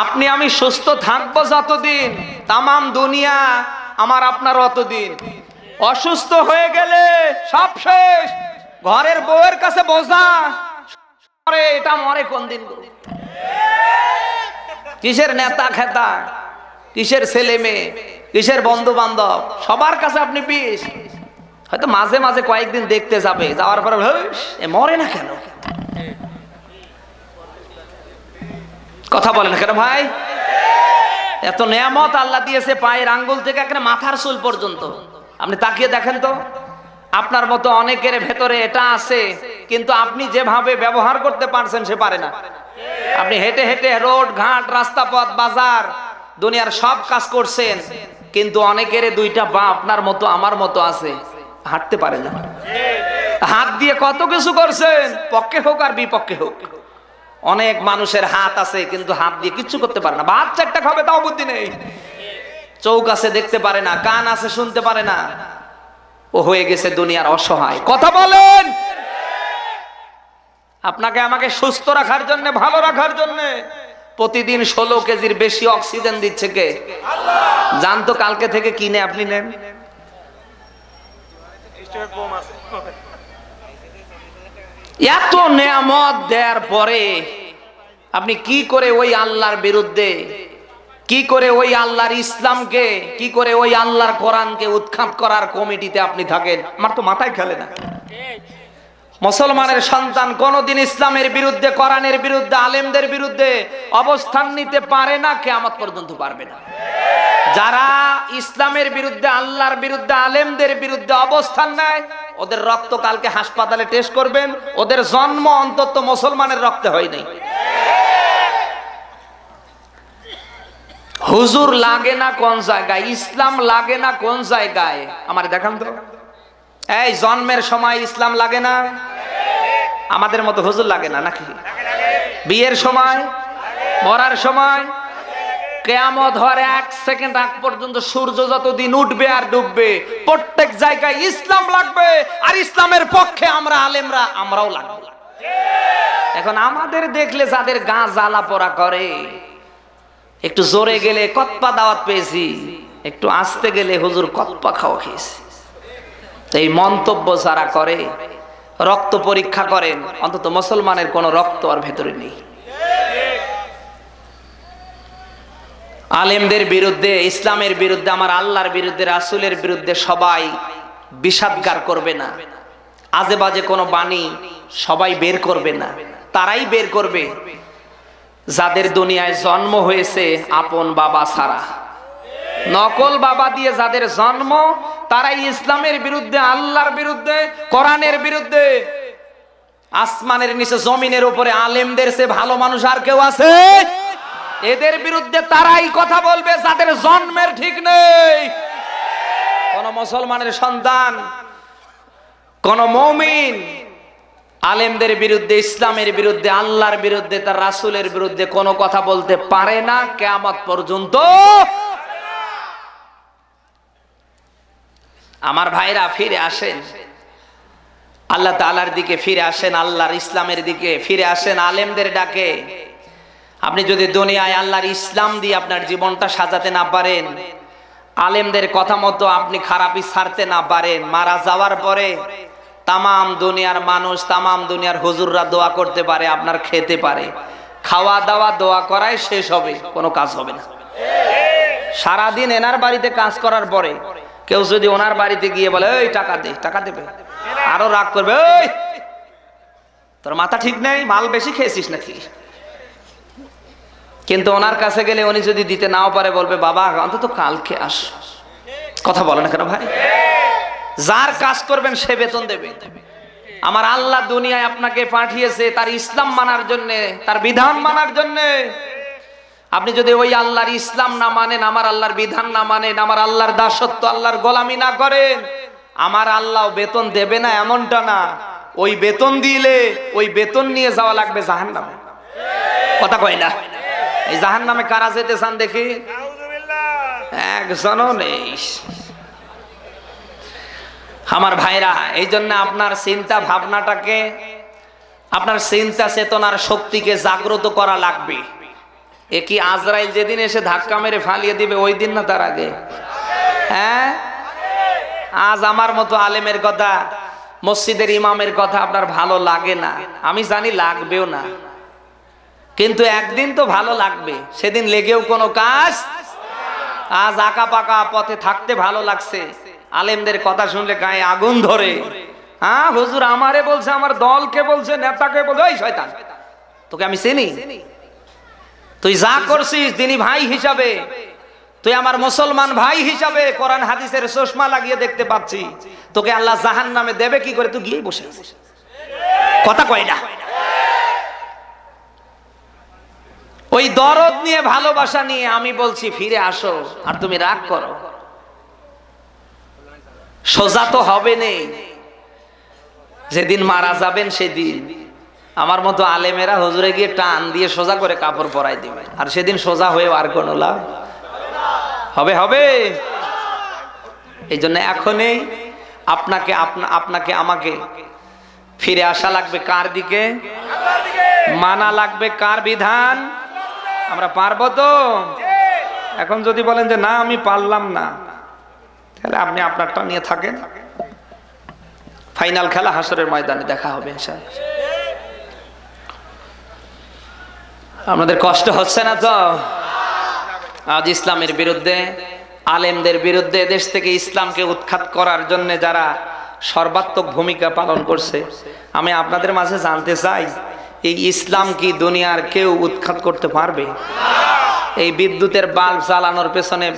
আপনি আমি সুস্থ থাকবো যতদিন, তামাম দুনিয়া আমার আপনার অতদিন। অসুস্থ হয়ে গেলে সব শেষ। ঘরের বউয়ের কাছে বোঝা, এটা মরে কোন দিন? কিসের নেতা খেতা, কিসের ছেলে মেয়ে, কিসের বন্ধু বান্ধব, সবার কাছে আপনি বিষ। হয়তো মাঝে মাঝে কয়েকদিন দেখতে যাবে, যাওয়ার পরে মরে না কেন? কথা বলেন কেন ভাই? এত নেয়ামত আল্লাহ দিয়েছে, পায়ের আঙ্গুল থেকে এখানে মাথার চুল পর্যন্ত। আপনি তাকিয়ে দেখেন তো, আপনার মতো অনেকের ভেতরে এটা আছে, কিন্তু আপনি যেভাবে ব্যবহার করতে পারছেন সে পারে না। আপনি হেঁটে হেঁটে রোড ঘাট, রাস্তা পথ, বাজার, দুনিয়ার সব কাজ করছেন, কিন্তু অনেকের দুইটা পা আপনার মতো আমার মতো আছে, হাঁটতে পারে না। হাত দিয়ে কত কিছু করছেন, পক্ষে হোক আর বিপক্ষে হোক। অনেক মানুষের হাত আছে কিন্তু হাত দিয়ে কিচ্ছু করতে পারে না। ভাত চারটা খাবে তাও বুদ্ধি নেই। চোখ আছে দেখতে পারে না, কান আছে শুনতে পারে না। ও হয়ে গেছে দুনিয়ার অসহায়। কথা বলেন। আপনাকে আমাকে সুস্থ রাখার জন্য, ভালো রাখার জন্য প্রতিদিন 16 কেজির বেশি অক্সিজেন দিচ্ছে কে? জানতো কালকে থেকে কিনে আপনি নেন। এত নেয়ামত দেওয়ার পরে আপনি কি করে ওই আল্লাহর বিরুদ্ধে, কি করে ওই আল্লাহর ইসলামকে, কি করে ওই আল্লাহর কোরআনকে উৎখাত করার কমিটিতে আপনি থাকেন? আমার তো মাথায় খেলে না। মুসলমানের সন্তান কোনদিন ইসলামের বিরুদ্ধে, কোরআনের বিরুদ্ধে, আলেমদের বিরুদ্ধে অবস্থান নিতে পারে না, কিয়ামত পর্যন্ত পারবে না। যারা ইসলামের বিরুদ্ধে, আল্লাহর বিরুদ্ধে, আলেমদের বিরুদ্ধে অবস্থান নেয়, ওদের রক্ত কালকে হাসপাতালে টেস্ট করবেন, ওদের জন্ম অন্তত মুসলমানের রক্তে হয় নাই। হুজুর লাগে না কোন জায়গায়, ইসলাম লাগে না কোন জায়গায়, আমার দেখান তো। এই জন্মের সময় ইসলাম লাগে না? আমাদের মতো হুজুর লাগে না নাকি? বিয়ের সময়, মরার সময়, কিয়ামত হওয়ার 1 সেকেন্ড আগ পর্যন্ত সূর্য যতদিন উঠবে আর ডুববে, প্রত্যেক জায়গায় ইসলাম লাগবে। আর ইসলামের পক্ষে আমরা আলেমরা, আমরাও লাগবো। এখন আমাদের দেখলে যাদের গা জ্বালা পোড়া করে, একটু জোরে গেলে কতপা দাওয়াত পেয়েছি, একটু আস্তে গেলে হুজুর কতপা খাওয়া খেয়েছি, এই মন্তব্য যারা করে, রক্ত পরীক্ষা করেন, অন্তত মুসলমানের কোন রক্ত আর ভেতরে নেই। আলেমদের বিরুদ্ধে, ইসলামের বিরুদ্ধে, আমার আল্লাহর বিরুদ্ধে, রাসূলের বিরুদ্ধে সবাই বিষাদগার করবে না। আজে বাজে কোনো বাণী সবাই বের করবে না। তারাই বের করবে যাদের দুনিয়ায় জন্ম হয়েছে আপন বাবা ছাড়া। নকল বাবা দিয়ে যাদের জন্ম, তারাই ইসলামের বিরুদ্ধে, আল্লাহর বিরুদ্ধে, কোরআনের বিরুদ্ধে। আসমানের নিচে জমিনের উপরে আলেমদের চেয়ে ভালো মানুষ আর কেউ আছে? এদের বিরুদ্ধে তারাই কথা বলবে যাদের জন্মের ঠিক নেই। কোন মুসলমানের সন্তান, কোন মুমিন আলেমদের বিরুদ্ধে, ইসলামের বিরুদ্ধে, আল্লাহর বিরুদ্ধে, তার রাসূলের বিরুদ্ধে কোনো কথা বলতে পারে না কিয়ামত পর্যন্ত। আমার ভাইরা ফিরে আসেন, আল্লাহ তাআলার দিকে ফিরে আসেন, আল্লাহর ইসলামের দিকে ফিরে আসেন। আলেমদের ডাকে আপনি যদি দুনিয়ায় আল্লাহর ইসলাম দিয়ে আপনার জীবনটা সাজাতে না পারেন, আলেমদের কথা মতো আপনি খারাপই ছাড়তে না পারেন, মারা যাওয়ার পরে তামাম দুনিয়ার মানুষ, তামাম দুনিয়ার হুজুররা দোয়া করতে পারে, আপনার খেতে পারে, খাওয়া দাওয়া দোয়া করায় শেষ হবে, কোনো কাজ হবে না। সারাদিন এনার বাড়িতে কাজ করার পরে কেউ যদি ওনার বাড়িতে গিয়ে বলে এই টাকা দে, টাকা দেবে, আরো রাগ করবে, ওই তোর মাথা ঠিক নেই, মাল বেশি খেয়েছিস নাকি। কিন্তু ওনার কাছে গেলে উনি যদি দিতে নাও পারে বলবে বাবা অন্তত কালকে আস। কথা বলে না কেন ভাই? যার কাজ করবেন সে বেতন দেবে। আমার আল্লাহ দুনিয়ায় আপনাকে পাঠিয়েছে তার ইসলাম মানার জন্য, তার বিধান মানার জন্য। আপনি যদি ওই আল্লাহর ইসলাম না মানেন, আমার আল্লাহর বিধান না মানেন, আমার আল্লাহর দাসত্ব, আল্লাহর গোলামি না করেন, আমার আল্লাহ বেতন দেবে না এমনটা না। ওই বেতন দিলে ওই বেতন নিয়ে যাওয়া লাগবে জাহান্নামে। কথা কয় না? এই জাহান্নামে কারা যেতে চান দেখি? একজনও নেই। আমার ভাইরা, এই জন্য আপনার চিন্তা ভাবনাটাকে, আপনার চিন্তা চেতনার শক্তিকে জাগ্রত করা লাগবে। এ কি আজরাইল যেদিন এসে ধাক্কা মেরে ফালিয়ে দিবে ওই দিন না তার আগে? হ্যাঁ, আজ আমার মতো আলেমের কথা, মসজিদের ইমামের কথা আপনার ভালো লাগে না, আমি জানি লাগবেও না, কিন্তু একদিন তো ভালো লাগবে, সেদিন লেগেও কোনো কাজ। আজ আঁকা পাকা পথে থাকতে ভালো লাগছে, আলেমদের কথা শুনলে গায়ে আগুন ধরে। হ্যাঁ হুজুর আমারে বলছে, আমার দলকে বলছে, নেতাকে বলছে, ওই শয়তান তোকে আমি চিনি, তুই যা করছিস দিনী ভাই হিসাবে, তুই আমার মুসলমান ভাই হিসাবে কোরআন হাদিসের চশমা লাগিয়ে দেখতে পাচ্ছি, তোকে আল্লাহ জাহান্নামে দেবে কি করে? তুই গিয়ে বসে আছিস। কথা কয় না? ওই দরদ নিয়ে, ভালোবাসা নিয়ে আমি বলছি ফিরে আসো, আর তুমি রাগ করো, সোজা তো হবে নেই। যেদিন মারা যাবেন সেদিন আমার মতো আলেমেরা হুজুরে গিয়ে টান দিয়ে সোজা করে কাপড় পরাই দিবে, আর সেদিন সোজা হয়ে আর কোনো লাভ হবে? হবে। এই জন্য এখনই আপনাকে আপনাকে আমাকে ফিরে আসা লাগবে কার দিকে? মানা লাগবে কার বিধান? আমরা পারবো তো? এখন যদি বলেন যে না আমি পারলাম না, তাহলে আপনি আপনারটা নিয়ে থাকেন। ফাইনাল খেলা হাসরের ময়দানে দেখা হবে ইনশাআল্লাহ। আমাদের কষ্ট হচ্ছে না তো? আজ ইসলামের বিরুদ্ধে, আলেমদের বিরুদ্ধে, দেশ থেকে ইসলামকে উৎখাত করার জন্য যারা সর্বাত্মক ভূমিকা পালন করছে, আমি আপনাদের মাঝে জানতে চাই, এই ইসলাম কি দুনিয়ার কেউ উৎখাত করতে পারবে? এই বিদ্যুতের বাল্ব জ্বালানোর পেছনে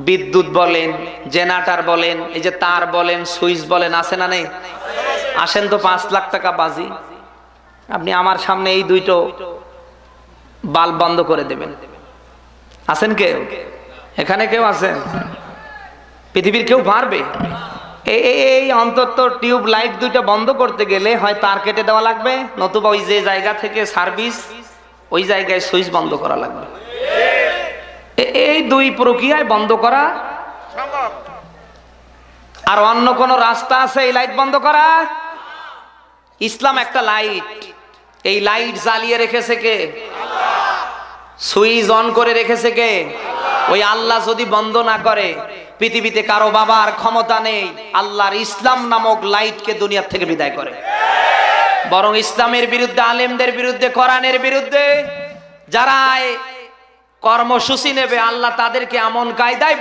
বিদ্যুৎ বলেন, জেনারেটর বলেন, এই যে তার বলেন, সুইচ বলেন, আছে না নেই? আসেন তো 5 লাখ টাকা বাজি, আপনি আমার সামনে এই দুইটো বাল্ব বন্ধ করে দেবেন। আছেন কেউ? এখানে কেউ আছেন? পৃথিবীর কেউ পারবে? এই অন্তত টিউব লাইট দুইটা বন্ধ করতে গেলে হয় তার কেটে দেওয়া লাগবে, নতুবা ওই যে জায়গা থেকে সার্ভিস, ওই জায়গায় সুইচ বন্ধ করা লাগবে। এই দুই প্রক্রিয়ায় বন্ধ করা সম্ভব। আর অন্য কোন রাস্তা আছে এই লাইট বন্ধ করা? ইসলাম একটা লাইট, এই লাইট জ্বালিয়ে রেখেছে কে? সুইচ অন করে রেখেছে কে? ওই আল্লাহ যদি বন্ধ না করে, পৃথিবীতে কারো বাবার ক্ষমতা নেই আল্লাহর ইসলাম নামক লাইটকে দুনিয়ার থেকে বিদায় করে। বরং ইসলামের বিরুদ্ধে, আলেমদের বিরুদ্ধে, কোরআনের বিরুদ্ধে যারা কর্মসূচি নেবে, আল্লাহ তাদেরকে এমন কায়দায়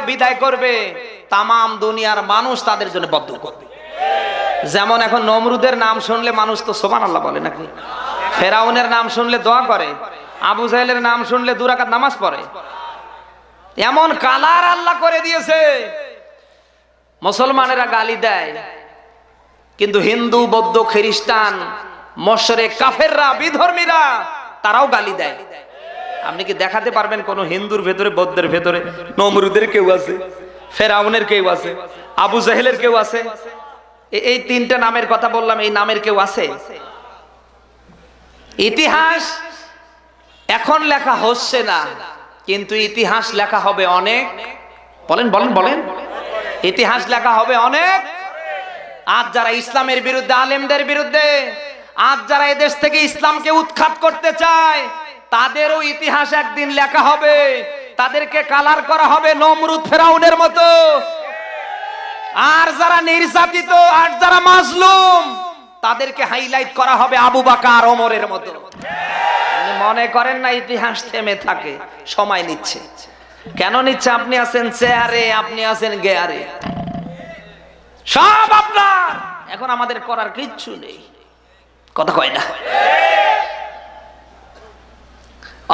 বিদায় করবে, তামাম দুনিয়ার মানুষ তাদের জন্য বদ্ধ করবে। যেমন এখন নমরুদের নাম শুনলে মানুষ তো সুবহানাল্লাহ বলে নাকি? ফেরাউনের নাম শুনলে দোয়া করে, আবু জাহেলের নাম শুনলে 2 রাকাত নামাজ পড়ে। এমন কালার আল্লাহ করে দিয়েছে, মুসলমানেরা গালি দেয়, কিন্তু হিন্দু, বৌদ্ধ, খ্রিস্টান, মুশরিক, কাফেররা, বিধর্মীরা তারাও গালি দেয়। আপনি কি দেখাতে পারবেন কোন হিন্দুর ভেতরে, বৌদ্ধের ভেতরে নমরুদের কেউ আছে, ফেরাউনের কেউ আছে, আবু জাহেলের কেউ আছে? এই 3টা নামের কথা বললাম, এই নামের কেউ আছে? ইতিহাস এখন লেখা হচ্ছে না, কিন্তু ইতিহাস লেখা হবে অনেক। বলেন বলেন বলেন, ইতিহাস লেখা হবে অনেক। আজ যারা ইসলামের বিরুদ্ধে, আলেমদের বিরুদ্ধে, আজ যারা এদেশ থেকে ইসলামকে উৎখাত করতে চায়, তাদেরও ইতিহাস একদিন লেখা হবে, তাদেরকে কালার করা হবে নমরুদ, ফেরাউনের মতো। আর যারা নির্যাতিত আর যারা মাজলুম তাদেরকে হাইলাইট করা হবে আবু বকর ওমরের মতো। মনে করেন না ইতিহাস থেমে থাকে, সময় নিচ্ছে। কেন নিচ্ছে? আপনি আছেন চেয়ারে, আপনি আছেন গেয়ারে, সব আপনার। এখন আমাদের করার কিচ্ছু নেই, কথা কয় না।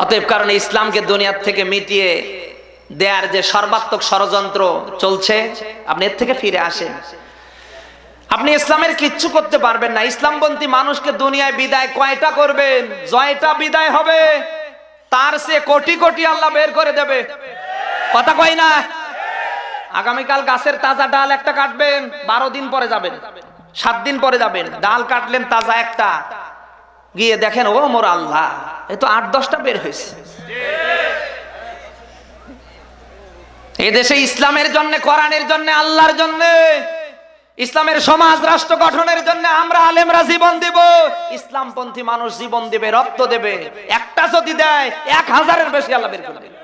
অতএব কারণে ইসলামকে দুনিয়ার থেকে মিটিয়ে দেয়ার যে সর্বাত্মক ষড়যন্ত্র চলছে, আপনি এর থেকে ফিরে আসেন। আপনি ইসলামের কিচ্ছু করতে পারবেন না। ইসলামপন্থী মানুষকে দুনিয়ায় বিদায় কয়টা করবেন? জয়টা বিদায় হবে, তার সে কোটি কোটি আল্লাহ বের করে দেবে, কথা কয় না। আগামীকাল গাছের তাজা ডাল একটা কাটবেন, 12 দিন পরে যাবেন, 7 দিন পরে যাবেন, ডাল কাটলেন তাজা একটা, গিয়ে দেখেন ও মোর আল্লাহ, এ তো 8-10টা বের হয়েছে। এদেশে ইসলামের জন্য, কোরআনের জন্য, আল্লাহর জন্য, ইসলামের সমাজ রাষ্ট্র গঠনের জন্য আমরা আলেমরা জীবন দিব। ইসলামপন্থী মানুষ জীবন দেবে, রক্ত দেবে। একটা যদি দেয় 1000-এর বেশি আল্লাহ বের করে দেবে।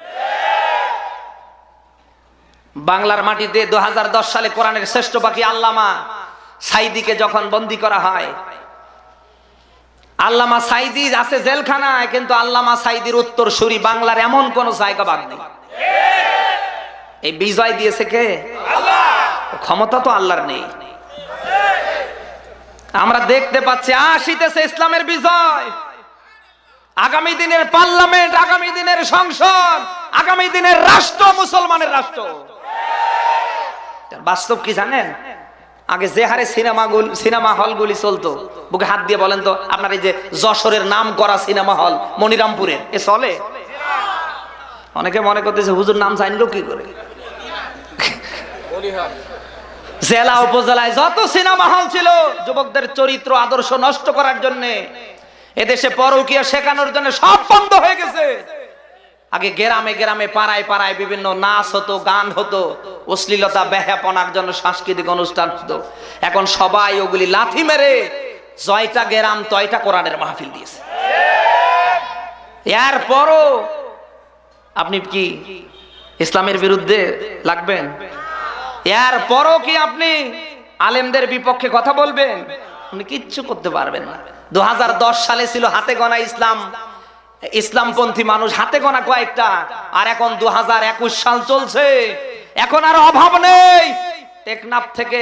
বাংলার মাটিতে 2010 সালে কোরআনের শ্রেষ্ঠ পাখি আল্লামা সাইদিকে যখন বন্দী করা হয়, আল্লামা সাইদি আছে জেলখানায়, কিন্তু আল্লামা সাইদির উত্তরসূরি বাংলার এমন কোন জায়গা বাদ নেই। এই বিজয় দিয়েছে কে? আল্লাহ। ক্ষমতা তো আল্লাহর নেই। আমরা দেখতে পাচ্ছি আসিতেছে ইসলামের বিজয়। আগামী দিনের পার্লামেন্ট, আগামী দিনের সংসদ, আগামী দিনের রাষ্ট্র মুসলমানের রাষ্ট্র। বাস্তব কি জানেন? আগে যে হারে সিনেমা হলগুলি চলতো, বুকে হাত দিয়ে বলেন তো, আপনার এই যে যশোরের নাম করা সিনেমা হল মনিরামপুরের, এ চলে? অনেকে মনে করতেছে হুজুর নাম জানলো কি করে। জেলা উপজেলায় যত সিনেমা হল ছিল যুবকদের চরিত্র আদর্শ নষ্ট করার জন্য, এদেশে পরকীয়া শেখানোর জন্য সব বন্ধ হয়ে গেছে। আগে গ্রামে গ্রামে পাড়ায় পাড়ায় বিভিন্ন নাচ হতো, গান হতো, অশ্লীলতা বেহাপনার জন্য সাংস্কৃতিক অনুষ্ঠান হতো। এখন সবাই ওগুলি লাথি মেরে জয়টা গ্রাম তয়টা কোরআনের মাহফিল দিয়েছে। এরপরও আপনি কি ইসলামের বিরুদ্ধে লাগবেন? এরপরও কি আপনি আলেমদের বিপক্ষে কথা বলবেন? আপনি কিচ্ছু করতে পারবেন না। 2010 সালে ছিল হাতে গোনা ইসলামপন্থী মানুষ, হাতে গোনা কয়েকটা, আর এখন 2021 সাল চলছে। এখন আর অভাব নেই। টেকনাফ থেকে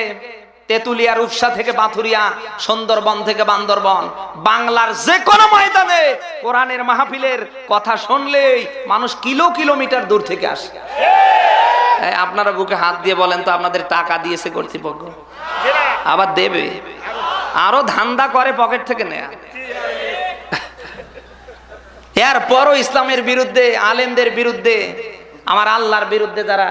তেতুলিয়া, রূপসা থেকে বাথুরিয়া, সুন্দরবন থেকে বান্দরবন, বাংলার যে কোনো ময়দানে কোরআনের মাহফিলের কথা শুনলেই মানুষ কিলোমিটার দূর থেকে আসে। আপনারা বুকে হাত দিয়ে বলেন তো, আপনাদের টাকা দিয়েছে কর্তৃপক্ষ? আবার দেবে, আরো ধান্দা করে পকেট থেকে নেয়া। এরপরও ইসলামের বিরুদ্ধে, আলেমদের বিরুদ্ধে, আমার আল্লাহর বিরুদ্ধে যারা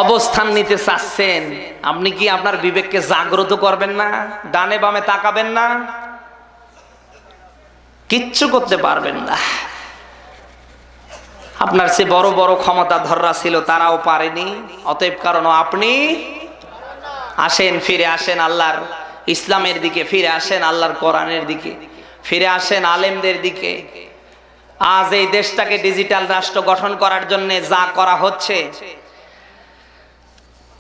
অবস্থান নিতে চাচ্ছেন, আপনি কি আপনার বিবেককে জাগ্রত করবেন না? ডানে বামে তাকাবেন না? কিচ্ছু করতে পারবেন না। আপনার সে বড় বড় ক্ষমতাধররা ছিল, তারাও পারেনি। অতএব কারণ আপনি আসেন, ফিরে আসেন আল্লাহর ইসলামের দিকে, ফিরে আসেন আল্লাহর কোরআনের দিকে, ফিরে আসেন আলেমদের দিকে। আজ এই দেশটাকে ডিজিটাল রাষ্ট্র গঠন করার জন্য যা করা হচ্ছে,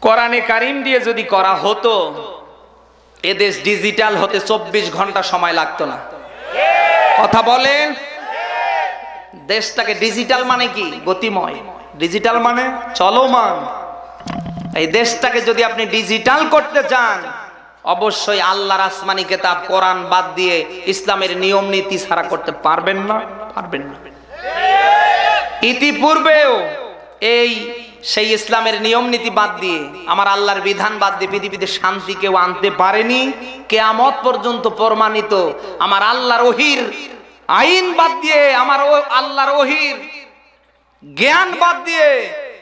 কোরআনে কারিম দিয়ে যদি করা হতো, এদেশ ডিজিটাল হতে 24 ঘন্টা সময় লাগতো না। কথা বলেন। দেশটাকে ডিজিটাল মানে কি? গতিময়। ডিজিটাল মানে চলমান। এই দেশটাকে যদি আপনি ডিজিটাল করতে চান, অবশ্যই আল্লাহর আসমানি কিতাব কোরআন বাদ দিয়ে ইসলামের নিয়ম নীতি ছাড়া করতে পারবেন না, পারবেন না। ইতিপূর্বেও এই সেই ইসলামের নিয়ম নীতি বাদ দিয়ে, আমার আল্লাহর বিধান বাদ দিয়ে পৃথিবীতে শান্তি কেউ আনতে পারেনি। কিয়ামত পর্যন্ত প্রমাণিত। আমার আল্লাহর ওহীর আইন বাদ দিয়ে, আমার আল্লাহর ওহীর জ্ঞান বাদ দিয়ে,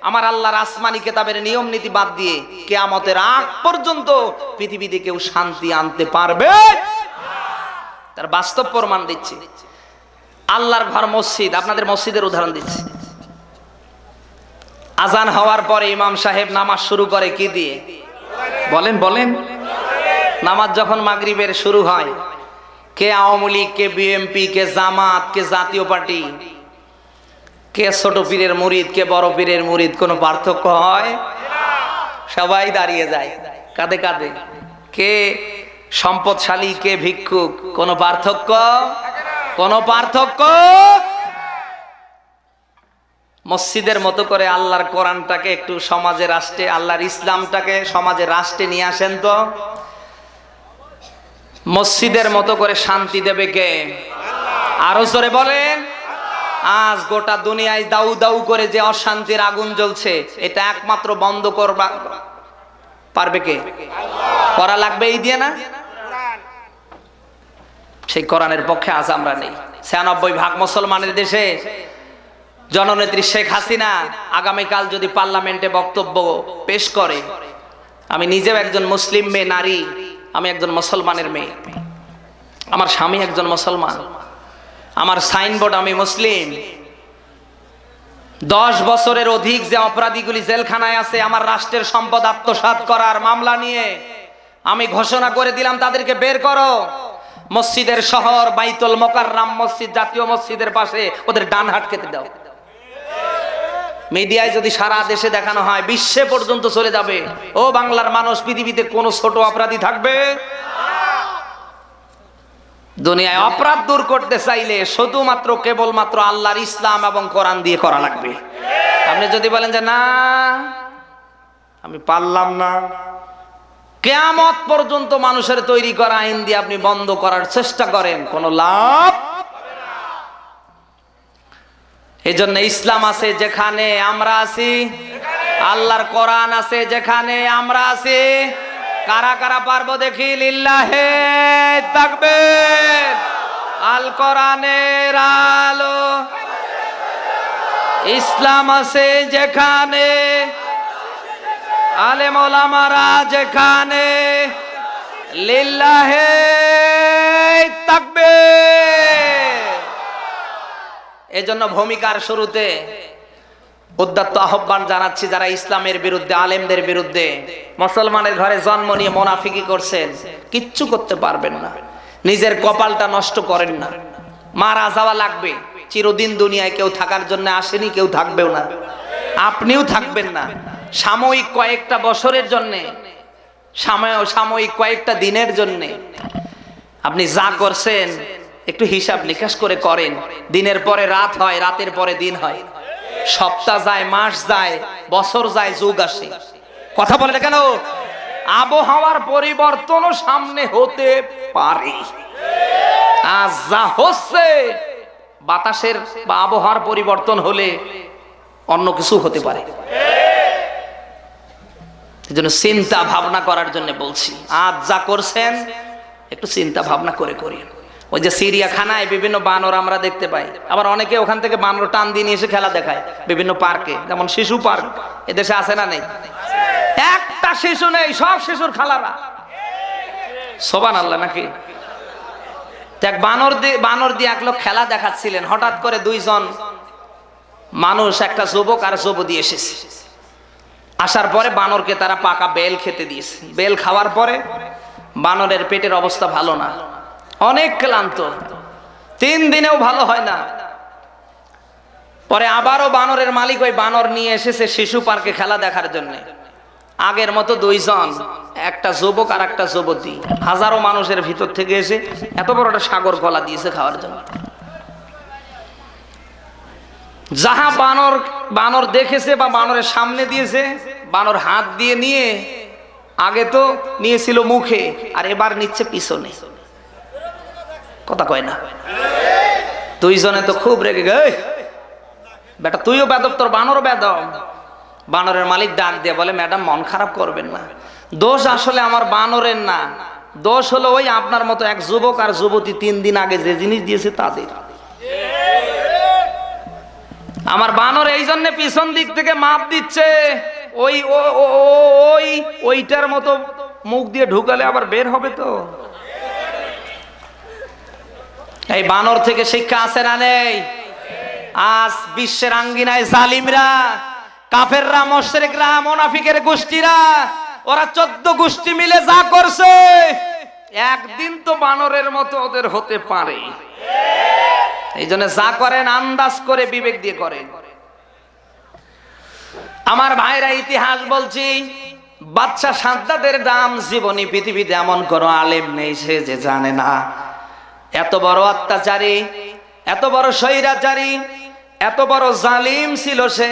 আমার আল্লাহর আসমানি কিতাবের নিয়ম নীতি বাদ দিয়ে কিয়ামতের আগ পর্যন্ত পৃথিবীতে কেউ শান্তি আনতে পারবে? তার বাস্তব প্রমাণ দিচ্ছি। আল্লাহর ঘর মসজিদ, আপনাদের মসজিদের উদাহরণ দিচ্ছি। আজান হওয়ার পরে ইমাম সাহেব নামাজ শুরু করে কি দিয়ে? বলেন বলেন। নামাজ যখন মাগরিবের শুরু হয়, কে আওয়ামী লীগ, কে বিএনপি, কে জামাত, কে জাতীয় পার্টি, কে ছোট পীরের মুরিদ কে বড় পীরের মুরিদ কোনো পার্থক্য হয়? সবাই দাঁড়িয়ে যায় কাঁধে কাঁধে। কে সম্পদশালী কে ভিক্ষুক কোনো পার্থক্য? কোনো পার্থক্য? মসজিদের মতো করে আল্লাহর কোরআনটাকে একটু সমাজে রাষ্ট্রে, আল্লাহর ইসলামটাকে সমাজে রাষ্ট্রে নিয়ে আসেন তো। মসজিদের মতো করে শান্তি দেবে কে? আরো জোরে বলেন। আজ গোটা দুনিয়ায় দাউ দাউ করে যে অশান্তির আগুন জ্বলছে, এটা একমাত্র বন্ধ করবা পারবে কে? করা লাগবে এই দিয়ে না? সেই কোরআনের পক্ষে আজ আমরা নেই। ৯৬% মুসলমানের দেশে জননেত্রী শেখ হাসিনা আগামীকাল যদি পার্লামেন্টে বক্তব্য পেশ করে, আমি নিজেও একজন মুসলিম মেয়ে নারী, আমি একজন মুসলমানের মেয়ে, আমার স্বামী একজন মুসলমান, আমার সাইনবোর্ড আমি মুসলিম, 10 বছরের অধিক যে অপরাধীগুলি জেলখানায় আছে আমার রাষ্ট্রের সম্পদ আত্মসাৎ করার মামলা নিয়ে আমি ঘোষণা করে দিলাম তাদেরকে বের করো। মসজিদের শহর বাইতুল মোকাররম মসজিদ, জাতীয় মসজিদের পাশে ওদের ডান হাত কেটে দাও। মিডিয়ায় যদি সারা দেশে দেখানো হয়, বিশ্বে পর্যন্ত চলে যাবে। ও বাংলার মানুষ, পৃথিবীতে কোন ছোট অপরাধী থাকবে? দুনিয়ায় অপরাধ দূর করতে চাইলে শুধুমাত্র কেবলমাত্র আল্লাহর ইসলাম এবং কোরআন দিয়ে করা লাগবে। আপনি যদি বলেন যে না আমি পারলাম না, কিয়ামত পর্যন্ত মানুষের তৈরি করা আইন দিয়ে আপনি বন্ধ করার চেষ্টা করেন, কোনো লাভ। এই জন্য ইসলাম আছে যেখানে আমরা আছি, আল্লাহর কোরআন আছে যেখানে আমরা আছি। কারা কারা পারবো দেখি? লিল্লাহে তাকবীর। আল কোরআনের আলো, ইসলাম আছে যেখানে, আলেম ওলামারা যেখানে, লিল্লাহে তাকবীর। এজন্য ভূমিকার শুরুতে উদ্যত আহ্বান জানাচ্ছি, যারা ইসলামের বিরুদ্ধে, আলেমদের বিরুদ্ধে, মুসলমানের ঘরে জন্ম নিয়ে মুনাফিকি করছেন, কিচ্ছু করতে পারবেন না। নিজের কপালটা নষ্ট করেন না। মারা যাওয়া লাগবে, চিরদিন দুনিয়ায় কেউ থাকার জন্য আসেনি, কেউ থাকবেও না, আপনিও থাকবেন না। সাময়িক কয়েকটা বছরের জন্য, সাময়িক কয়েকটা দিনের জন্য আপনি যা করছেন একটু হিসাব নিকাশ করে করেন। দিনের পরে রাত হয়, রাতের পরে দিন হয়, সপ্তাহ যায়, মাস যায়, বছর যায়, যুগ আসে। কথা বলে কেন? আবহাওয়ার পরিবর্তনও সামনে হতে পারে। আজ যা হচ্ছে, বাতাসের বা আবহাওয়ার পরিবর্তন হলে অন্য কিছু হতে পারে। এজন্য চিন্তা ভাবনা করার জন্য বলছি, আজ যা করছেন একটু চিন্তা ভাবনা করে করেন। ওই যে চিড়িয়াখানায় বিভিন্ন বানর আমরা দেখতে পাই, আবার অনেকে ওখান থেকে বানর টান দিয়ে নিয়ে এসে খেলা দেখায় বিভিন্ন পার্কে, যেমন শিশু পার্ক এদেশে আছে না? নেই, একটা শিশু নেই, সব শিশুর খালারা। সুবহানাল্লাহ নাকি? এক বানর দিয়ে এক লোক খেলা দেখাচ্ছিলেন, হঠাৎ করে দুইজন মানুষ, একটা যুবক আর যুবতী এসেছে। আসার পরে বানরকে তারা পাকা বেল খেতে দিয়েছে। বেল খাওয়ার পরে বানরের পেটের অবস্থা ভালো না, অনেক ক্লান্ত, 3 দিনেও ভালো হয় না। পরে আবারও বানরের মালিক ওই বানর নিয়ে এসেছে শিশু পার্কে খেলা দেখার জন্য। আগের মতো দুইজন, একটা যুবক আর একটা যুবতী, হাজারো মানুষের ভিতর থেকে এসে এত বড় একটা সাগর কলা দিয়েছে খাওয়ার জন্য। যাহা বানর দেখেছে বা বানরের সামনে দিয়েছে, বানর হাত দিয়ে নিয়ে, আগে তো নিয়েছিল মুখে আর এবার নিচ্ছে পিছনে। কথা কয় না? দুইজনে তো খুব রেগে গে, বেটা তুইও বেদব, তোর বানরও বেদব। বানরের মালিক ডাক দিয়ে বলে, ম্যাডাম মন খারাপ করবেন না, দোষ আসলে আমার বানরের না, দোষ হলো ওই আপনার মতো এক যুবক আর যুবতী 3 দিন আগে যে জিনিস দিয়েছে তাদের। আমার বানর এই জন্য পিছন দিক থেকে মাপ দিচ্ছে, ওইটার মতো মুখ দিয়ে ঢুকালে আবার বের হবে তো। এই বানর থেকে শিক্ষা আছে না নেই? আজ বিশ্বের আঙ্গিনায় জালিমরা, কাফেররা, মুশরিকরা, মুনাফিকের গোষ্ঠীরা, ওরা 14 গোষ্ঠী মিলে যা করছে, একদিন তো বানরের মতো ওদের হতে পারে। এই জন্য যা করেন আন্দাজ করে, বিবেক দিয়ে করেন। আমার ভাইরা ইতিহাস বলছি, বাদশা সাদ্দাদের দাম জীবনী পৃথিবীতে এমন কোন আলেম নেই সে যে জানে না। এত বড় অত্যাচারী, এত বড় স্বৈরাচারী, এত বড় জালিম ছিল সে।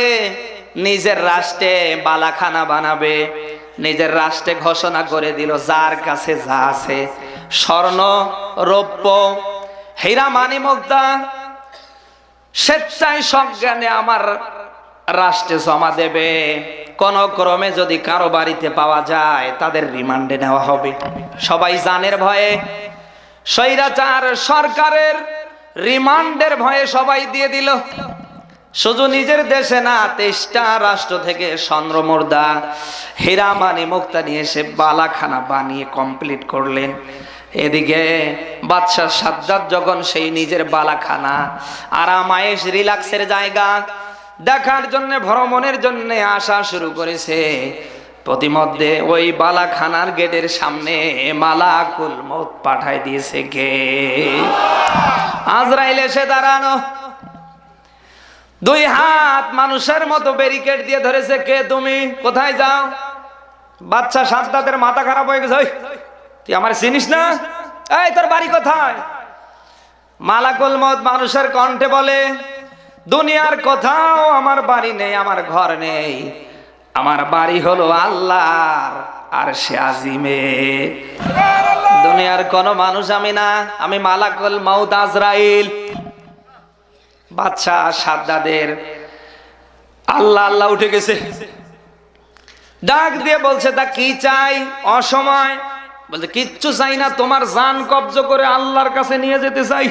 নিজের রাষ্ট্রে বালাখানা বানাবে, নিজের রাষ্ট্রে ঘোষণা করে দিল যার কাছে যা আছে, স্বর্ণ রৌপ্য হীরা মানি মুক্তা, স্বেচ্ছায় সজ্ঞানে আমার রাষ্ট্রে জমা দেবে। কোন ক্রমে যদি কারো বাড়িতে পাওয়া যায় তাদের রিমান্ডে নেওয়া হবে। সবাই জানের ভয়ে, স্বৈরাচার সরকারের রিমান্ডের ভয়ে সবাই দিয়ে দিল। শুধু নিজের দেশে না, 23টা রাষ্ট্র থেকে স্বর্ণ মুদ্রা হীরা মানি মুক্তা নিয়ে এসে বালাখানা বানিয়ে কমপ্লিট করলেন। এদিকে বাদশা সাদ্দাত যখন সেই নিজের বালাখানা, আরাম আয়েশ রিল্যাক্সের জায়গা দেখার জন্য, ভ্রমণের জন্য আসা শুরু করেছে, প্রতিমধ্যে ওই বালাখানার গেটের সামনে মালাকুল মউত পাঠায় দিয়েছে কে? আজরাইল এসে দাঁড়ানো, 2 হাত মানুষের মতো ব্যারিকেড দিয়ে ধরেছে। কে তুমি? কোথায় যাও? বাদশা সাদ্দাতের মাথা খারাপ হয়ে গেছে। তুই আমার চিনিস না? এই তোর বাড়ি কোথায়? মালাকুল মউত মানুষের কণ্ঠে বলে, দুনিয়ার কোথাও আমার বাড়ি নেই, আমার ঘর নেই, আমার বাড়ি হলো আল্লাহর আরশে আজিমে। দুনিয়ার কোন মানুষ আমি না, আমি মালাকুল মউত আজরাইল। বাদশা সাদ্দাদের আল্লাহ আল্লাহ উঠে গেছে, ডাক দিয়ে বলছে তা কি চাই? অসময় বলছে কিচ্ছু চাই না, তোমার জান কবজ করে আল্লাহর কাছে নিয়ে যেতে চাই।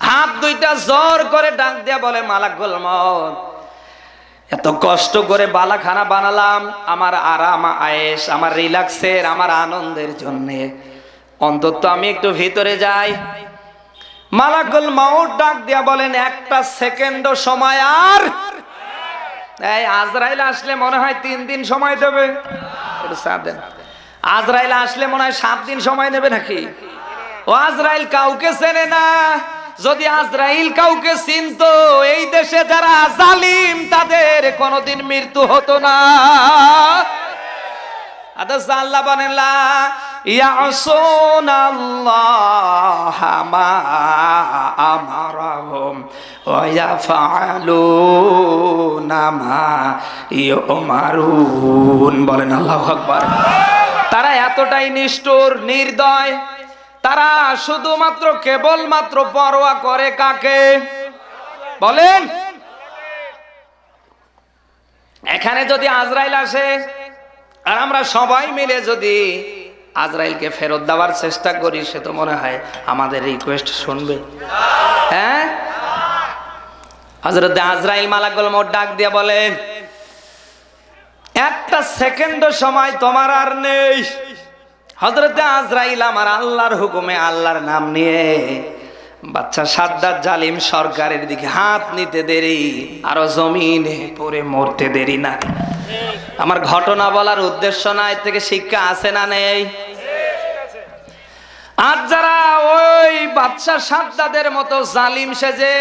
হাত দুইটা জোর করে ডাক দিয়া বলে, মালাকুল মউত, এত কষ্ট করে বালাখানা বানালাম আমার আরাম আয়েশ, আমার রিল্যাক্সের, আমার আনন্দের জন্য, অন্তত আমি একটু ভিতরে যাই। মালাকুল মউত ডাক দিয়া বলেন, একটা সেকেন্ডও সময় আর। এই আজরাইল আসলে মনে হয় 3 দিন সময় দেবে। আজরাইল আসলে মনে হয় 7 দিন সময় নেবে নাকি? ও আজরাইল কাউকে চেনে না। যদি আজরাইল কাউকে চিনতো, এই দেশে যারা জালিম তাদের কোনোদিন মৃত্যু হতো না। আল্লাহ বলেন, লা ইয়াসুনাল্লাহ মা আমারাহুম ওয়া ইয়াফআলুনা মা ইউমারুন। বলেন আল্লাহু আকবার। তারা এতটাই নিষ্ঠুর, নির্দয়, তারা শুধুমাত্র কেবলমাত্র পরোয়া করে কাকে? বলেন। এখানে যদি আজরাইল আসে আর আমরা সবাই মিলে যদি আজরাইলকে ফেরত দেওয়ার চেষ্টা করি, সে তো মনে হয় আমাদের রিকোয়েস্ট শুনবে। হ্যাঁ, হযরত আজরাইল মালাকুল মউত ডাক দিয়ে বলেন, একটা সেকেন্ডও সময় তোমার আর নেই। হযরত আজরাইল আমার আল্লাহর হুকুমে, আল্লাহর নাম নিয়ে বাদশা সাদ্দাত জালিম সরকারের দিকে হাত নিতে দেরি, আরো জমিনে পড়ে মরতে দেরি না। আমার ঘটনা বলার উদ্দেশ্য না, এর থেকে শিক্ষা আছে না নেই? আর যারা ওই বাদশা সাদ্দাতের মতো জালিম সেজে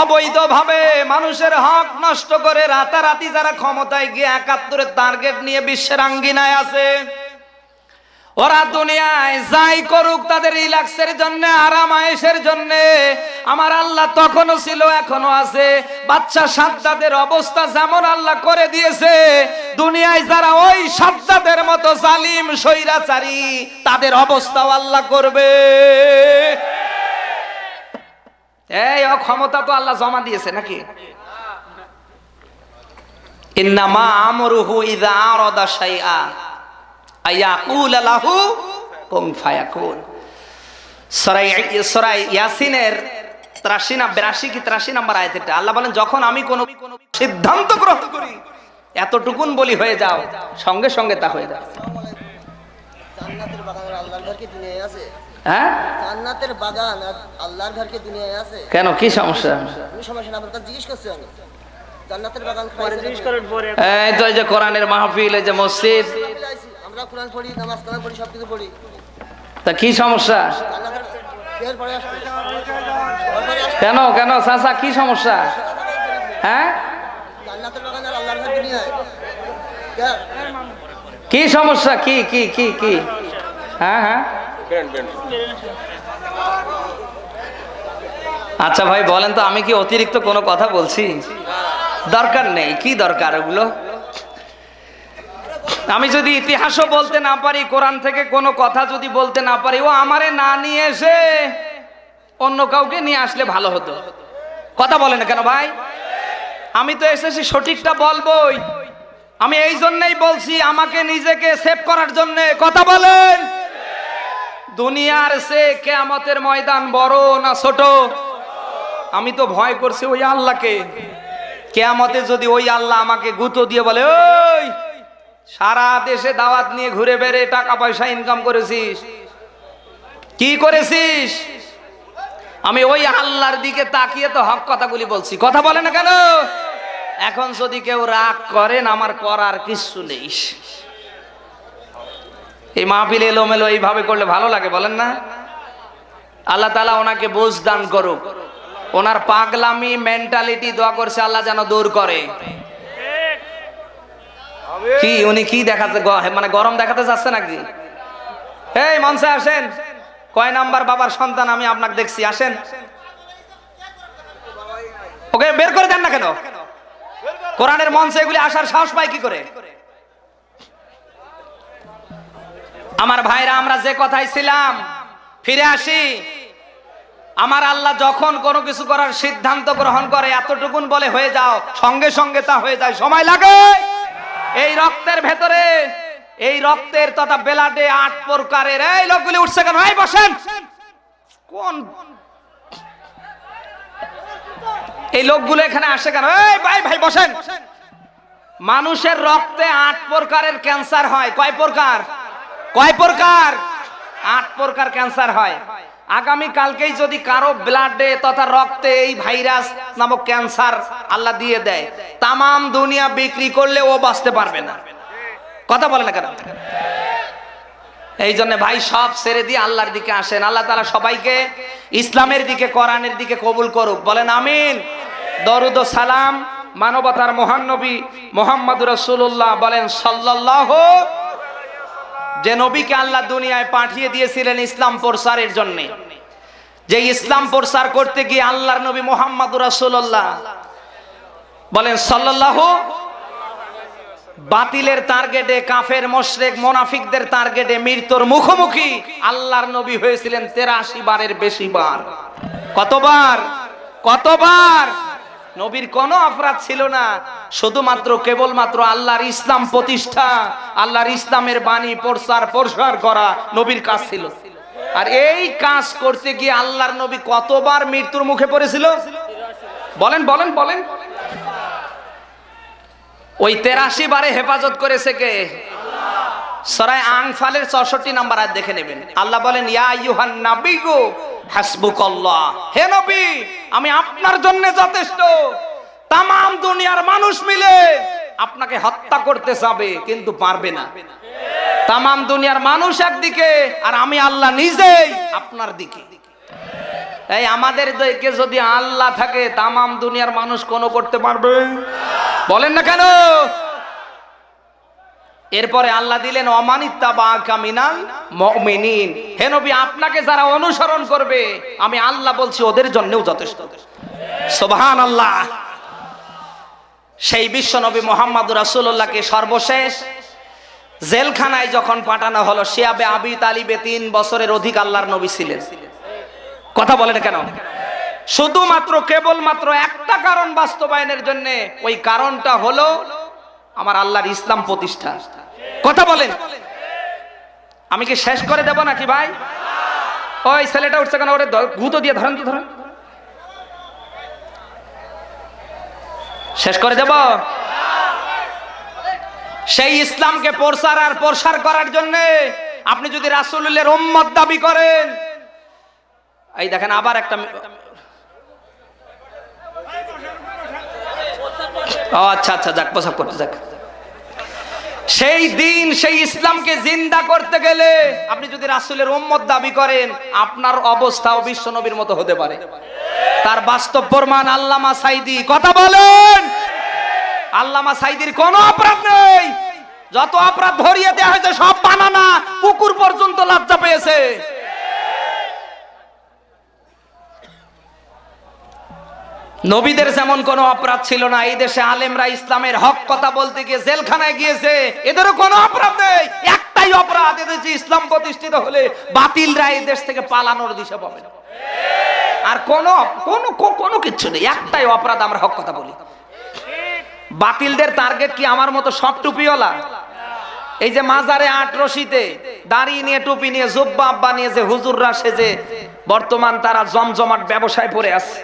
অবৈধভাবে মানুষের হক নষ্ট করে রাতারাতি যারা ক্ষমতায় গিয়ে 71-এর টার্গেট নিয়ে বিশ্বের আঙ্গিনায় আছে, ওরা দুনিয়ায় যাই করুক তাদের রিল্যাক্সের জন্য, আরাম আয়েশের জন্য, আমার আল্লাহ তখনও ছিল, এখনো আছে। বাদশা সাদ্দাতের অবস্থা যেমন আল্লাহ করে দিয়েছে, দুনিয়ায় যারা ওই সাদ্দাতের মতো জালিম স্বৈরাচারী তাদের অবস্থাও আল্লাহ করবে। এই ক্ষমতা তো আল্লাহ জমা দিয়েছে নাকি? ইন্নামা আমরুহু ইযা আরাদা শাইআ আয়াকুল লাহু কুন ফায়াকুন। সূরা ইয়াসিনের 83 কি 83 নম্বর আয়াতে আল্লাহ বলেন, যখন আমি কোন সিদ্ধান্ত গ্রহণ করি এতটুকুন বলি হয়ে যাও, সঙ্গে সঙ্গে তা হয়ে যায়। জান্নাতের বাগান আর আল্লাহর ঘর কি দুনিয়ায় আছে? হ্যাঁ, জান্নাতের বাগান আর আল্লাহর ঘর কি দুনিয়ায় আছে? কেন, কি সমস্যা? কোনো সমস্যা না, আপনাকে জিজ্ঞেস করছি আমি। জান্নাতের বাগান পরে জিজ্ঞেস করার পরে, এই তো এই যে কোরআনের মাহফিল, এই যে মসজিদ, আমরা কোরআন পড়ি, নামাজ কালাম পড়ি, সব কিছু পড়ি, তা কি সমস্যা? জান্নাতের এর পরে আসবে। কেন কেন চাচা, কি সমস্যা? হ্যাঁ, জান্নাতের বাগান কি সমস্যা? কি কি কি কি? হ্যাঁ হ্যাঁ, আচ্ছা ভাই বলেন তো, আমি কি অতিরিক্ত কোনো কথা বলছি? দরকার নেই। কি দরকার ওগুলো? আমি যদি ইতিহাসও বলতে না পারি, কোরআন থেকে কোনো কথা যদি বলতে না পারি, ও আমারে না নিয়ে এসে অন্য কাউকে নিয়ে আসলে ভালো হতো। কথা বলেন কেন ভাই? আমি তো এসেছি সঠিকটা বলবোই। আমি এই জন্যই বলছি, আমাকে নিজেকে সেভ করার জন্য। কথা বলেন, দুনিয়ার সে কিয়ামতের ময়দান বড় না ছোট? আমি তো ভয় করছি ওই আল্লাহকে। কিয়ামতে যদি ওই আল্লাহ আমাকে গুঁতো দিয়ে বলে, ওই সারা দেশে দাওয়াত নিয়ে ঘুরে বেড়ে টাকা পয়সা ইনকাম করেছিস, কি করেছিস? আমি ওই আল্লাহর দিকে তাকিয়ে তো হক কথাগুলি বলছি। কথা বলে না কেন? এখন যদি কেউ রাগ করেন, আমার করার কিছু নেই। এই মাহফিল এলোমেলো এইভাবে করলে ভালো লাগে, বলেন না? আল্লাহ তাআলা ওনাকে বুঝ দান করুক। ওনার পাগলামি মেন্টালিটি দোয়া করছে আল্লাহ যেন দূর করে। কি উনি কি দেখাতে, মানে গরম দেখাতে যাচ্ছে নাকি? এই মঞ্চে আসেন। কয় নাম্বার বাবার সন্তান আমি আপনাকে দেখছি, আসেন। ওকে বের করে দেন না কেন? কোরআনের মঞ্চে এগুলি আসার সাহস পায় কি করে? আমার ভাইরা, আমরা যে কথাই ছিলাম, ফিরে আসি। আমার আল্লাহ যখন কোনো কিছু করার সিদ্ধান্ত গ্রহণ করে, এতটুকুন বলে হয়ে যাও, সঙ্গে সঙ্গে তা হয়ে যায়। সময় লাগে। এই রক্তের ভেতরে, এই রক্তের তথা বেলাডে 8 প্রকারের এই লোকগুলি উঠছে কেন? এই বসেন। কোন এই লোকগুলো এখানে আসে কেন? এই ভাই ভাই বসেন। মানুষের রক্তে 8 প্রকারের ক্যান্সার হয়। কয় প্রকার? কয় প্রকার? 8 প্রকার ক্যান্সার হয়। আগামী কালকেই যদি কারো ব্লাডে তথা রক্তে এই ভাইরাস নামক ক্যান্সার আল্লাহ দিয়ে দেয়, তামাম দুনিয়া বিক্রি করলে ও বাঁচতে পারবে না। কথা বলে না কেন? এই জন্য ভাই সব ছেড়ে দিয়ে আল্লাহর দিকে আসেন। আল্লাহ তাআলা সবাইকে ইসলামের দিকে, কোরআনের দিকে কবুল করুক। বলেন আমিন। দরুদ ও সালাম মানবতার মহান নবী মুহাম্মদুর রাসূলুল্লাহ বলেন সাল্লাল্লাহু। যে নবীকে আল্লাহ দুনিয়ায় পাঠিয়ে দিয়েছিলেন ইসলাম প্রচারের জন্য, যে ইসলাম প্রচার করতে গিয়ে আল্লাহর নবী মুহাম্মদুর রাসূলুল্লাহ বলেন সাল্লাল্লাহু, বাতিলের টার্গেটে, কাফের মুশরিক মুনাফিকদের টার্গেটে মৃত্যুর মুখোমুখি আল্লাহর নবী হয়েছিলেন 83 বারের বেশি বার। কতবার? কতবার? নবীর কোনো অপরাধ ছিল না, শুধুমাত্র কেবলমাত্র আল্লাহর ইসলাম প্রতিষ্ঠা, আল্লাহর ইসলামের বাণী প্রচার করা নবীর কাজ ছিল। আর এই কাজ করতে গিয়ে আল্লাহর নবী কতবার মৃত্যুর মুখে পড়েছিল? বলেন বলেন বলেন। ওই 83 বারে হেফাজত করেছে কে? সূরা আনফালের 64 নম্বর আয়াত দেখে নেবেন। আল্লাহ বলেন ইয়া আইয়ুহান নাবিয়্যু হাসবুকাল্লাহ, হে নবী আমি আপনার জন্য যথেষ্ট। তামাম দুনিয়ার মানুষ মিলে আপনাকে হত্যা করতে চাবে কিন্তু পারবে না। তামাম দুনিয়ার মানুষ একদিকে আর আমি আল্লাহ নিজেই আপনার দিকে। এই আমাদের দিকে যদি আল্লাহ থাকে, তামাম দুনিয়ার মানুষ কোনো করতে পারবে? বলেন না কেন? এরপরে আল্লাহ দিলেন অমানিত্তাবাকা মিনাল মুমিনিন, হে নবী আপনাকে যারা অনুসরণ করবে আমি আল্লাহ বলছি ওদের জন্যও যথেষ্ট। সুবহানাল্লাহ। সেই বিশ্ব নবী মুহাম্মদুর রাসূলুল্লাহকে সর্বশেষ জেলখানায় যখন পাঠানো হলো, শিয়াবে আবি তালিবে 3 বছরের অধিক আল্লাহর নবী ছিলেন। কথা বলেন কেন? শুধুমাত্র কেবলমাত্র একটা কারণ বাস্তবায়নের জন্য, ওই কারণটা হলো আমার আল্লাহর ইসলাম প্রতিষ্ঠা। কথা বলেন। আমি কি শেষ করে দেব নাকি ভাই? ওই ছেলেটা উঠছে কেন? ওরে গুঁতো দিয়ে ধরেন তো, ধরেন। শেষ করে দেব? সেই ইসলামকে প্রসার করার জন্য আপনি যদি রাসূলুল্লাহর উম্মত দাবি করেন, এই দেখেন আবার একটা, ও আচ্ছা আচ্ছা, যাক প্রসাব করতে যাক। সেই দিন, সেই ইসলামকে জিন্দা করতে গেলে আপনি যদি রাসূলের উম্মত দাবি করেন, আপনার অবস্থাও বিশ্ব নবীর মতো হতে পারে। তার বাস্তব প্রমাণ আল্লামা সাইদি। কথা বলেন। আল্লামা সাঈদীর কোনো অপরাধ নেই। যত অপরাধ ধরিয়ে দেওয়া হয়েছে সব বানানা, কুকুর পর্যন্ত লজ্জা পেয়েছে। নবীদের যেমন কোনো অপরাধ ছিল না, এই দেশে আলেমরা ইসলামের হক কথা বলতে গিয়ে জেলখানায় গিয়েছে, এদেরও কোনো অপরাধ নেই। একটাই অপরাধ, এদেশে ইসলাম প্রতিষ্ঠিত হলে বাতিলরা এই দেশ থেকে পালানোর দিশা পাবে না। আর কোনো কিছু নেই, একটাই অপরাধ, আমরা হক কথা বলি। বাতিলদের টার্গেট কি আমার মতো সব টুপিওয়ালা? এই যে মাজারে ৮ রশিতে দাড়ি নিয়ে টুপি নিয়ে জুব্বা আব্বা নিয়ে যে হুজুররা সেজে বর্তমান তারা জমজমাট ব্যবসায় পড়ে আছে,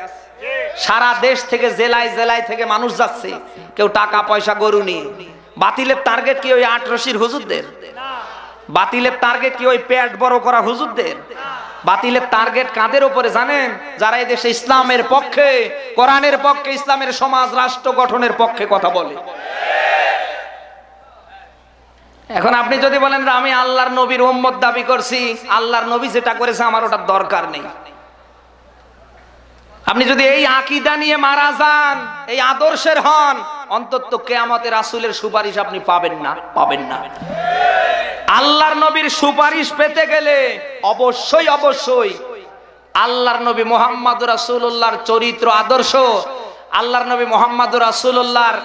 সারা দেশ থেকে জেলায় জেলায় থেকে মানুষ যাচ্ছে, কেউ টাকা পয়সা গরু নিয়ে। বাতিলের টার্গেট কি ওই ৮ রশির হুজুরদের? বাতিলের টার্গেট কি ওই পেট বড় করা হুজুরদের? বাতিলের টার্গেট কাদের উপরে জানেন? যারা এই দেশে ইসলামের পক্ষে, কোরআনের পক্ষে, ইসলামের সমাজ রাষ্ট্র গঠনের পক্ষে কথা বলে। এখন আপনি যদি বলেন আমি আল্লাহর নবীর উম্মত দাবি করছি, আল্লাহর নবী যেটা করেছে আমার ওটার দরকার নেই, আপনি যদি এই আকীদা নিয়ে মারা যান, এই আদর্শের হন, অন্তত কিয়ামতে রাসূলের সুপারিশ আপনি পাবেন না। আল্লাহর নবীর সুপারিশ পেতে গেলে অবশ্যই আল্লাহর নবী মুহাম্মদুর রাসূলুল্লাহর চরিত্র আদর্শ, আল্লাহর নবী মুহাম্মদুর রাসূলুল্লাহর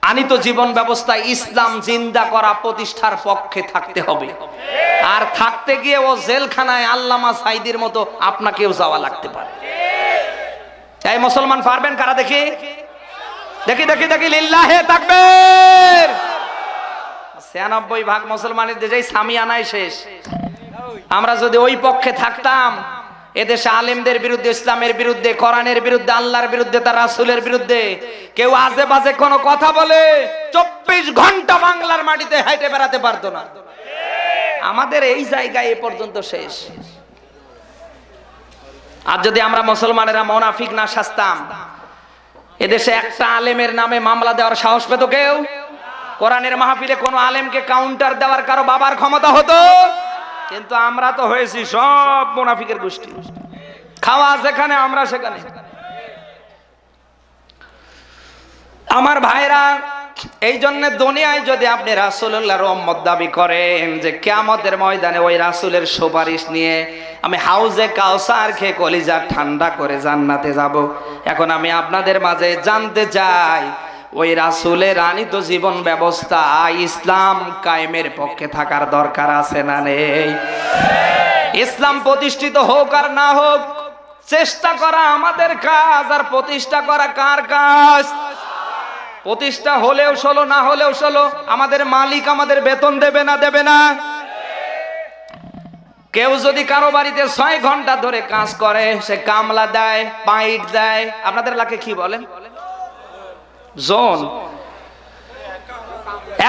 আনিত জীবন ব্যবস্থা ইসলাম জিন্দা করা প্রতিষ্ঠার পক্ষে থাকতে হবে। আর থাকতে গিয়ে ও জেলখানায় আল্লামা সাঈদীর মতো আপনাকেও যাওয়া লাগতে পারে। এই মুসলমান পারবেন কারা? দেখি লিল্লাহে তাকবীর। ৯৬% মুসলমানের দেশে সামিয়ানায় শেষ। আমরা যদি ওই পক্ষে থাকতাম, এদেশে আলেমদের বিরুদ্ধে, ইসলামের বিরুদ্ধে, কোরআনের বিরুদ্ধে, আল্লাহর বিরুদ্ধে, তার রাসূলের বিরুদ্ধে কেউ আজে বাজে কোনো কথা বলে ২৪ ঘন্টা বাংলার মাটিতে হেঁটে বেড়াতে পারতো না। আমাদের এই জায়গায় এ পর্যন্ত শেষ। আর যদি আমরা মুসলমানেরা মুনাফিক না সাজতাম, এদেশে একটা আলেমের নামে মামলা দেওয়ার সাহস পেত কেউ? কোরআনের মাহফিলে কোনো আলেমকে কাউন্টার দেওয়ার কারো বাবার ক্ষমতা হতো? কিন্তু আমরা তো হয়েছি সব মুনাফিকের গোষ্ঠী, খাওয়া যেখানে আমরা সেখানে। আমার ভাইরা, এই জন্য দুনিয়ায় যদি আপনি রাসূলুল্লাহর উম্মত দাবি করেন, যে কিয়ামতের ময়দানে ওই রাসূলের সুপারিশ নিয়ে আমি হাউজে কাউসার খেয়ে কলিজা ঠান্ডা করে জান্নাতে যাব, এখন আমি আপনাদের মাঝে জানতে চাই, ওই রাসূলের আনিত জীবন ব্যবস্থা ইসলাম কায়েমের পক্ষে থাকার দরকার আছে না নেই? ইসলাম প্রতিষ্ঠিত হোক আর না হোক, চেষ্টা করা আমাদের কাজ, আর প্রতিষ্ঠা করা কার কাজ? প্রতিষ্ঠা হলেও ষোলো, না হলেও ষোলো। আমাদের মালিক আমাদের বেতন দেবে না? কেউ যদি কারো বাড়িতে ৬ ঘন্টা ধরে কাজ করে, সে কামলা দেয়, পাইট দেয়, আপনাদের এলাকায় কি বলেন? জোন।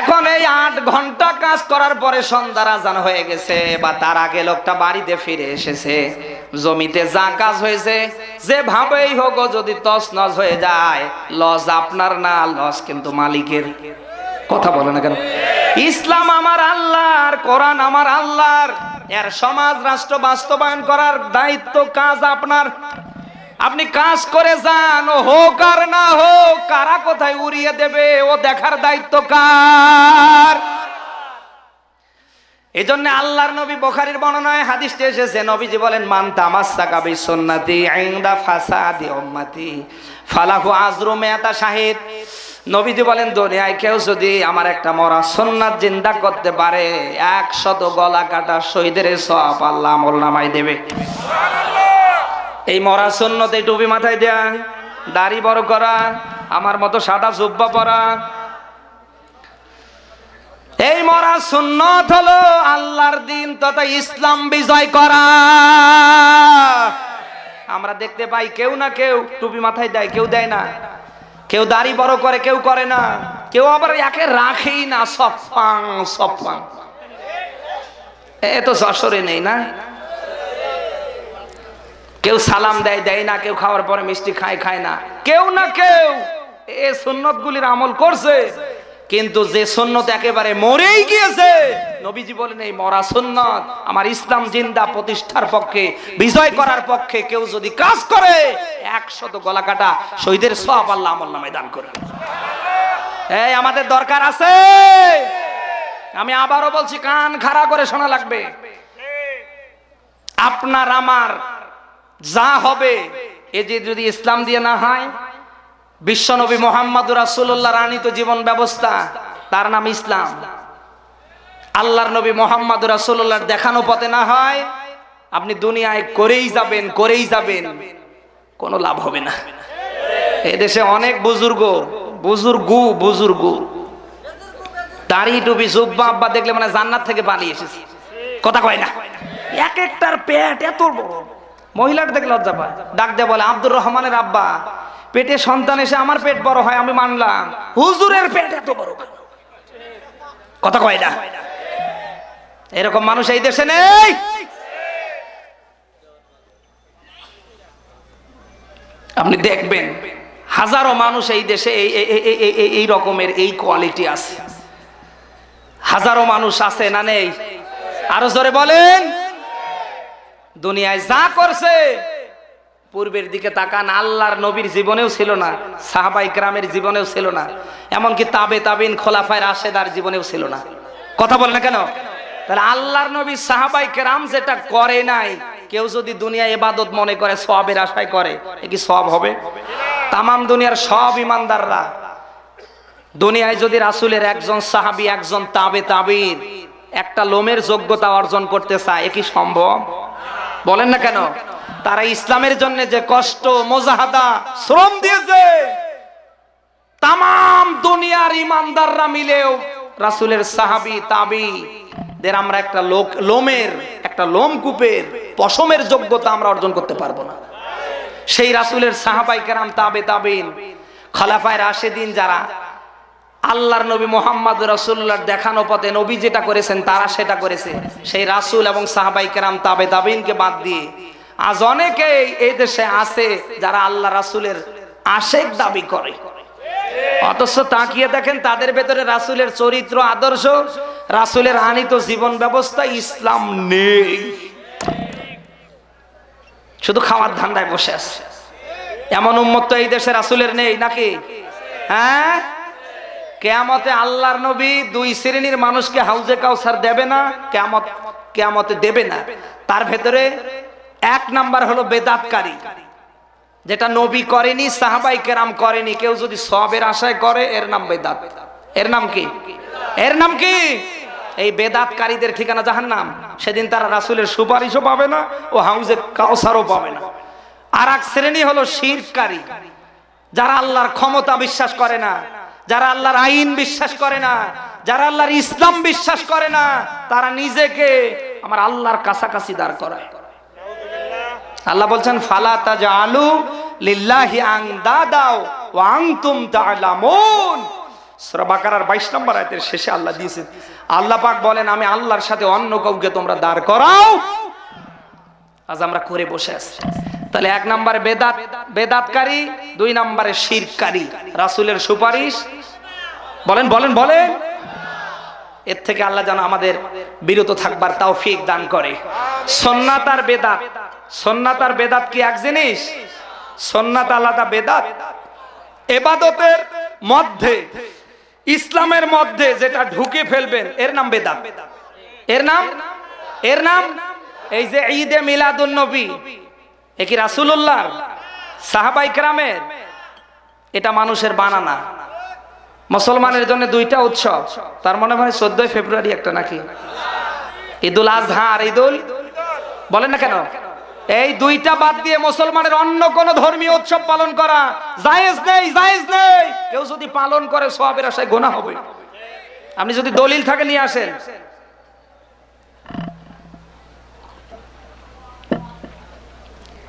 এখন এই ৮ ঘন্টা কাজ করার পরে সন্ধ্যার আজান হয়ে গেছে, বা তার আগে লোকটা বাড়িতে ফিরে এসেছে, জমিতে যা কাজ হয়েছে যেভাবেই হোক যদি তছনছ হয়ে যায়, লস আপনার না, লস কিন্তু মালিকের। কথা বলে না কেন? ইসলাম আমার আল্লাহর, কোরআন আমার আল্লাহর, এর সমাজ রাষ্ট্র বাস্তবায়ন করার দায়িত্ব, কাজ আপনার। আপনি কাজ করে যান, ও হোক আর না হোক, কারা কোথায় উড়িয়ে দেবে ও দেখার দায়িত্ব কার? এই জন্য আল্লাহর নবী, বুখারীর বর্ণনায় হাদিসটি এসেছে, নবীজি বলেন, মান তামাসসাকা বিসুন্নতি ইনদা ফাসাদি উম্মতি ফালাহু আজরু মিআতা শাহিদ। নবীজি বলেন, দুনিয়ায় কেউ যদি আমার একটা মরা সুন্নাত জিন্দা করতে পারে, ১০০ গলা কাটা শহীদের সওয়াব আল্লাহ আমলনামায় দেবে। এই মরা সুন্নতে টুপি মাথায় দেয়া, দাড়ি বড় করা, আমার মতো সাদা জুব্বা পরা, এই মরা সুন্নত হলো আল্লাহর দিন তথা ইসলাম বিজয় করা। আমরা দেখতে পাই কেউ না কেউ টুপি মাথায় দেয়, কেউ দেয় না, কেউ দাড়ি বড় করে, কেউ করে না, কেউ আবার একে রাখেই না, সফাং। এ তো যশোরে নেই না? কেউ সালাম দেয় না, কেউ খাওয়ার পরে মিষ্টি খায় না, কেউ না কেউ এ সুন্নতগুলির আমল করছে। কিন্তু যে সুন্নত একেবারে মরেই গিয়েছে, নবীজি বলেন এই মরা সুন্নত আমার ইসলাম জিন্দা প্রতিষ্ঠার পক্ষে, বিজয় করার পক্ষে কেউ যদি কাজ করে 100 গলা কাটা শহীদের সওয়াব আল্লাহ আমলনামায় দান করবে। এই আমাদের দরকার আছে। আমি আবারও বলছি, কান খাড়া করে শোনা লাগবে। আপনার আমার যা হবে এ যে যদি ইসলাম দিয়ে না হয়, বিশ্বনবী মুহাম্মদুর রাসূলুল্লাহর আনিত জীবন ব্যবস্থা, তার নাম ইসলাম, আল্লাহর নবী মুহাম্মদুর রাসূলুল্লাহর দেখানো পথে না হয়, আপনি দুনিয়ায় করেই যাবেন, কোনো লাভ হবে না। এই দেশে অনেক বুজুর্গ দাড়ি টুপি জুব্বা আব্বা দেখলে মানে জান্নাত থেকে পালিয়ে এসেছে, কথা কয় না। এক একটার পেট এত বড়, মহিলার দেখলে লজ্জা পায়, ডাক দিয়ে বলে আব্দুর রহমানের আব্বা, পেটে সন্তান এসে আমার পেট বড় হয় আমি মানলাম, হুজুরের পেট এত বড়, কথা কয় না। এরকম মানুষ এই দেশে নেই। আপনি দেখবেন হাজারো মানুষ এই দেশে এই রকমের এই কোয়ালিটি আছে, হাজারো মানুষ আছে না নেই? আরো জোরে বলেন। দুনিয়ায় যা করছে পূর্বের দিকে তাকান, আল্লাহর নবীর জীবনেও ছিল না, সাহাবায়ে কেরামের জীবনেও ছিল না, এমনকি তাবিঈন খোলাফায়ে রাশেদার জীবনেও ছিল না, কথা বলে না কেন? তাহলে আল্লাহর নবী সাহাবায়ে কেরাম যেটা করে নাই, কেউ যদি দুনিয়া ইবাদত মনে করে সওয়াবের আশায় করে, এ কি সওয়াব হবে? তামাম দুনিয়ার সব ইমানদাররা দুনিয়ায় যদি রাসূলের একজন সাহাবী একজন তাবিঈন একটা লোমের যোগ্যতা অর্জন করতে চায়, এ কি সম্ভব? বলেন না কেন? তারা ইসলামের জন্য যে কষ্ট মুজাহাদা শ্রম দিয়েছে, তামাম দুনিয়ার ইমানদাররা মিলেও রাসূলের সাহাবী তাবিঈদের আমরা একটা লোমকূপের পশমের যোগ্যতা আমরা অর্জন করতে পারবো না। সেই রাসূলের সাহাবায়ে কেরাম তাবিঈন খোলাফায়ে রাশেদিন যারা আল্লাহর নবী মুহাম্মদ রাসূলুল্লাহর দেখানো পথে নবী যেটা করেছেন তারা সেটা করেছে, সেই রাসূল এবং সাহাবায়ে কেরাম তাবিঈনকে বাদ দিয়ে আজ অনেকে এই দেশে আছে যারা আল্লাহ রাসূলের আশেক দাবি করে, অথচ তাকিয়ে দেখেন তাদের ভেতরে রাসূলের চরিত্র আদর্শ, রাসূলের আনিত জীবন ব্যবস্থা ইসলাম নেই, শুধু খাওয়ার ধান্দায় বসে আছে। এমন উম্মত তো এই দেশে রাসূলের নেই নাকি? হ্যাঁ, কিয়ামতে আল্লাহর নবী 2 শ্রেণীর মানুষকে হাউজে কাউসার দেবে না, কিয়ামতে দেবে না। তার ভেতরে 1 নাম্বার হলো বেদাতকারী, যেটা নবী করেনি, সাহাবায়ে কেরাম করেনি, কেউ যদি সওয়াবের আশায় করে এর নাম বেদাত। এর নাম কি? এই বেদাতকারীদের ঠিকানা জাহান্নাম। সেদিন তারা রাসূলের সুপারিশও পাবে না ও হাউজে কাউসারও পাবে না। আর এক শ্রেণী হলো শিরককারী, যারা আল্লাহর ক্ষমতা বিশ্বাস করে না, যারা আল্লাহর আইন বিশ্বাস করে না, যারা আল্লাহর ইসলাম বিশ্বাস করে না, তারা নিজেকে আমার আল্লাহর কাছাকাছি দাঁড় করায়। আল্লাহ বলছেন ফালা তাজআলু লিল্লাহি আনদাদা ওয়া আনতুম তা'লামুন। সূরা বাকারার 22 নম্বর আয়াতের শেষে আল্লাহ দিয়েছেন, আল্লাহ পাক বলেন আমি আল্লাহর সাথে অন্য কাউকে তোমরা দাঁড় করাও। আজ আমরা করে বসে আছি। তাহলে 1 নম্বরে বেদাতকারী, 2 নম্বরে শিরককারী, রাসূলের সুপারিশ বলেন এর থেকে আল্লাহ যেন আমাদের বিরত থাকবার তৌফিক দান করে। সুন্নাত আর বেদাত কি এক জিনিস? সুন্নাত আলাদা, বেদাত ইবাদতের মধ্যে, ইসলামের মধ্যে যেটা ঢুকে ফেলবেন এর নাম বেদাত। এর নাম এই যে ঈদে মিলাদুন নবী, এ কি রাসূলুল্লাহর, সাহাবায়ে কেরামের? এটা মানুষের বানানা। মুসলমানের জন্য 2টা উৎসব, তার মনে হয় 14 ফেব্রুয়ারি একটা নাকি, ঈদুল আজহা আর ঈদুল, বলেন না কেন? এই 2টা বাদ দিয়ে মুসলমানের অন্য কোন ধর্মীয় উৎসব পালন করা জায়েজ নেই। কেউ যদি পালন করে সওয়াবের আশায় গুনাহ হবে। আপনি যদি দলিল থাকে নিয়ে আসেন।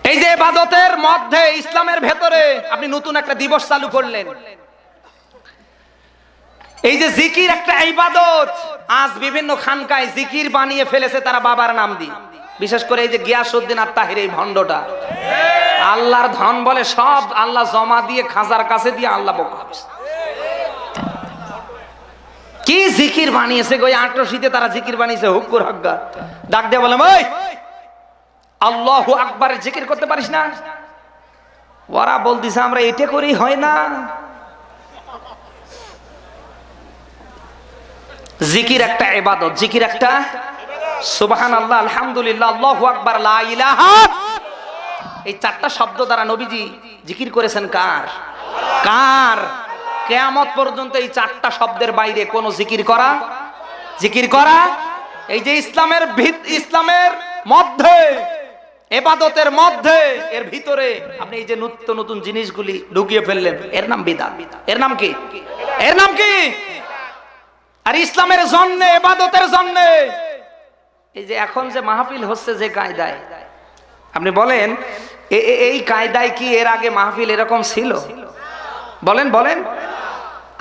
এই যে ইবাদতের মধ্যে ইসলামের ভেতরে আপনি নতুন একটা দিবস চালু করলেন, এই যে জিকির একটা ইবাদত, আজ বিভিন্ন খানকায় জিকির বানিয়ে ফেলেছে তারা বাবার নাম দিয়ে। বিশেষ করে এই যে গিয়াসউদ্দিন আত-তাহিরি, এই ভণ্ডটা আল্লাহর ধন বলে সব আল্লাহ জমা দিয়ে খাজার কাছে দিয়ে আল্লাহ বকা। জিকির বানিয়েছে ওই ৮৮০-তে তারা জিকির বানিয়েছে হুক্কুর হক্কা। ডাক দিয়ে বলে ওই আল্লাহু আকবারের জিকির করতে পারিস না? ওরা বলতেছে আমরা এটা করেই হয় না। জিকির একটা ইবাদত, জিকির একটা সুবহানাল্লাহ, আলহামদুলিল্লাহ, আল্লাহু আকবার, লা ইলাহা, এই চারটা শব্দ দ্বারা নবীজি জিকির করেছেন কার? কার? কিয়ামত পর্যন্ত এই চারটা শব্দের বাইরে কোন জিকির করা এই যে ইসলামের মধ্যে, ইবাদতের মধ্যে, এর ভিতরে আপনি এই যে নিত্য নতুন জিনিসগুলি ঢুকিয়ে ফেললেন, এর নাম বিদআত। এর নাম কি? এর নাম কি? আর ইসলামের জন্য, ইবাদতের জন্য এই যে এখন যে মাহফিল হচ্ছে যে কায়দায়, আপনি বলেন এই কায়দায় কি এর আগে মাহফিল এরকম ছিল? বলেন বলেন।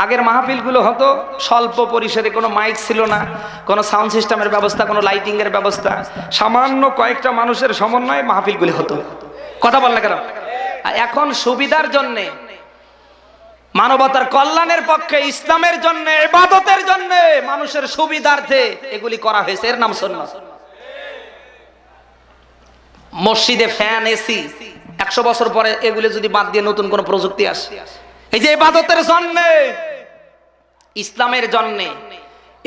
আগের মাহফিলগুলো হতো স্বল্প পরিসরে, কোনো মাইক ছিল না, কোনো সাউন্ড সিস্টেমের ব্যবস্থা, কোনো লাইটিং এর ব্যবস্থা, সামান্য কয়েকটা মানুষের সমন্বয়ে মাহফিলগুলি হতো। কথা বল না কেন? এখন সুবিধার জন্য, মানবতার কল্যাণের পক্ষে, ইসলামের জন্য, ইবাদতের জন্য, মানুষের সুবিধার্থে এগুলি করা হয়েছে। এর নাম সুন্নাত। মসজিদে ফ্যান, এসি 100 বছর পরে এগুলি যদি বাদ দিয়ে নতুন কোন প্রযুক্তি আসে, এই যে ইবাদতের জন্য, ইসলামের জন্য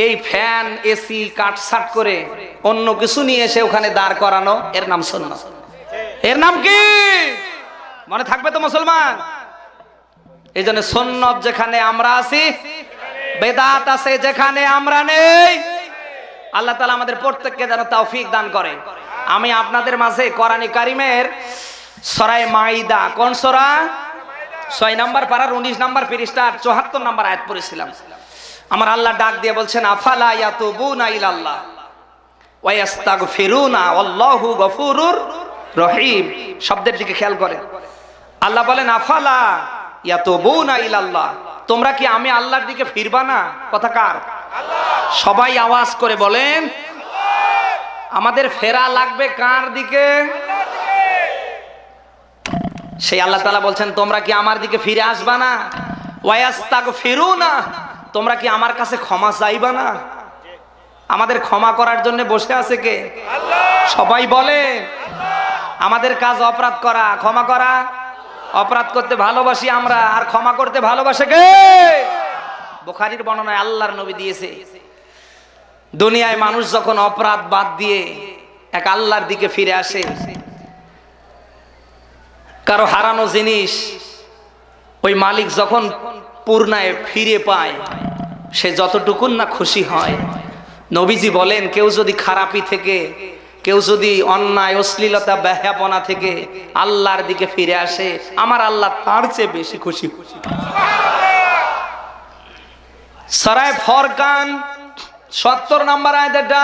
এই ফ্যান, এসি কাটছাট করে অন্য কিছু নিয়ে এসে ওখানে দাঁড় করানো, এর নাম সুন্নাত। এর নাম কি? মনে থাকবে তো মুসলমান? এই জন্য সুন্নাত যেখানে আমরা আছি, বেদাত আছে যেখানে আমরা নেই। আল্লাহ তাআলা আমাদের প্রত্যেককে যেন তৌফিক দান করে। আমি আপনাদের মাঝে কোরআনে কারিমের সূরা মাইদা, কোন সূরা? 6 নম্বর পারার 19 নম্বর পৃষ্ঠার 74 নম্বর আয়াত পড়েছিলাম। আমার আল্লাহ ডাক দিয়ে বলছেন আফালা ইয়াতুবুনা ইলাল্লাহ ওয়া ইস্তাগফিরুনা আল্লাহু গফুরুর রহিম। শব্দের দিকে খেয়াল করেন। আল্লাহ বলেন আফালা ইয়াতুবুনা ইলাল্লাহ, তোমরা কি আমি আল্লাহর দিকে ফিরবা না? কথা কার? আল্লাহ। সবাই আওয়াজ করে বলেন আমাদের ফেরা লাগবে কার দিকে? আল্লাহর দিকে। সেই আল্লাহ তাআলা বলছেন তোমরা কি আমার দিকে ফিরে আসবা না? ওয়া ইস্তাগফিরুনা, তোমরা কি আমার কাছে ক্ষমা চাইবা না? আমাদের ক্ষমা করার জন্য বসে আছে কে? আল্লাহ। সবাই বলে আমাদের কাজ অপরাধ করা, ক্ষমা করা। অপরাধ করতে ভালোবাসি আমরা, আর ক্ষমা করতে ভালোবাসে কে? বুখারীর বর্ণনায় আল্লাহর নবী দিয়েছে, দুনিয়ায় মানুষ যখন অপরাধ বাদ দিয়ে এক আল্লাহর দিকে ফিরে আসে, কারো হারানো জিনিস ওই মালিক যখন পূর্ণায় ফিরে পায়, সে যতটুকুন না খুশি হয়। নবীজি বলেন কেউ যদি খারাপি থেকে, কেউ যদি অন্যায়, অশ্লীলতা, বেহায়াপনা থেকে আল্লাহর দিকে ফিরে আসে, আমার আল্লাহ তার চেয়ে বেশি খুশি। সূরা ফুরকান 70 নম্বর আয়াতটা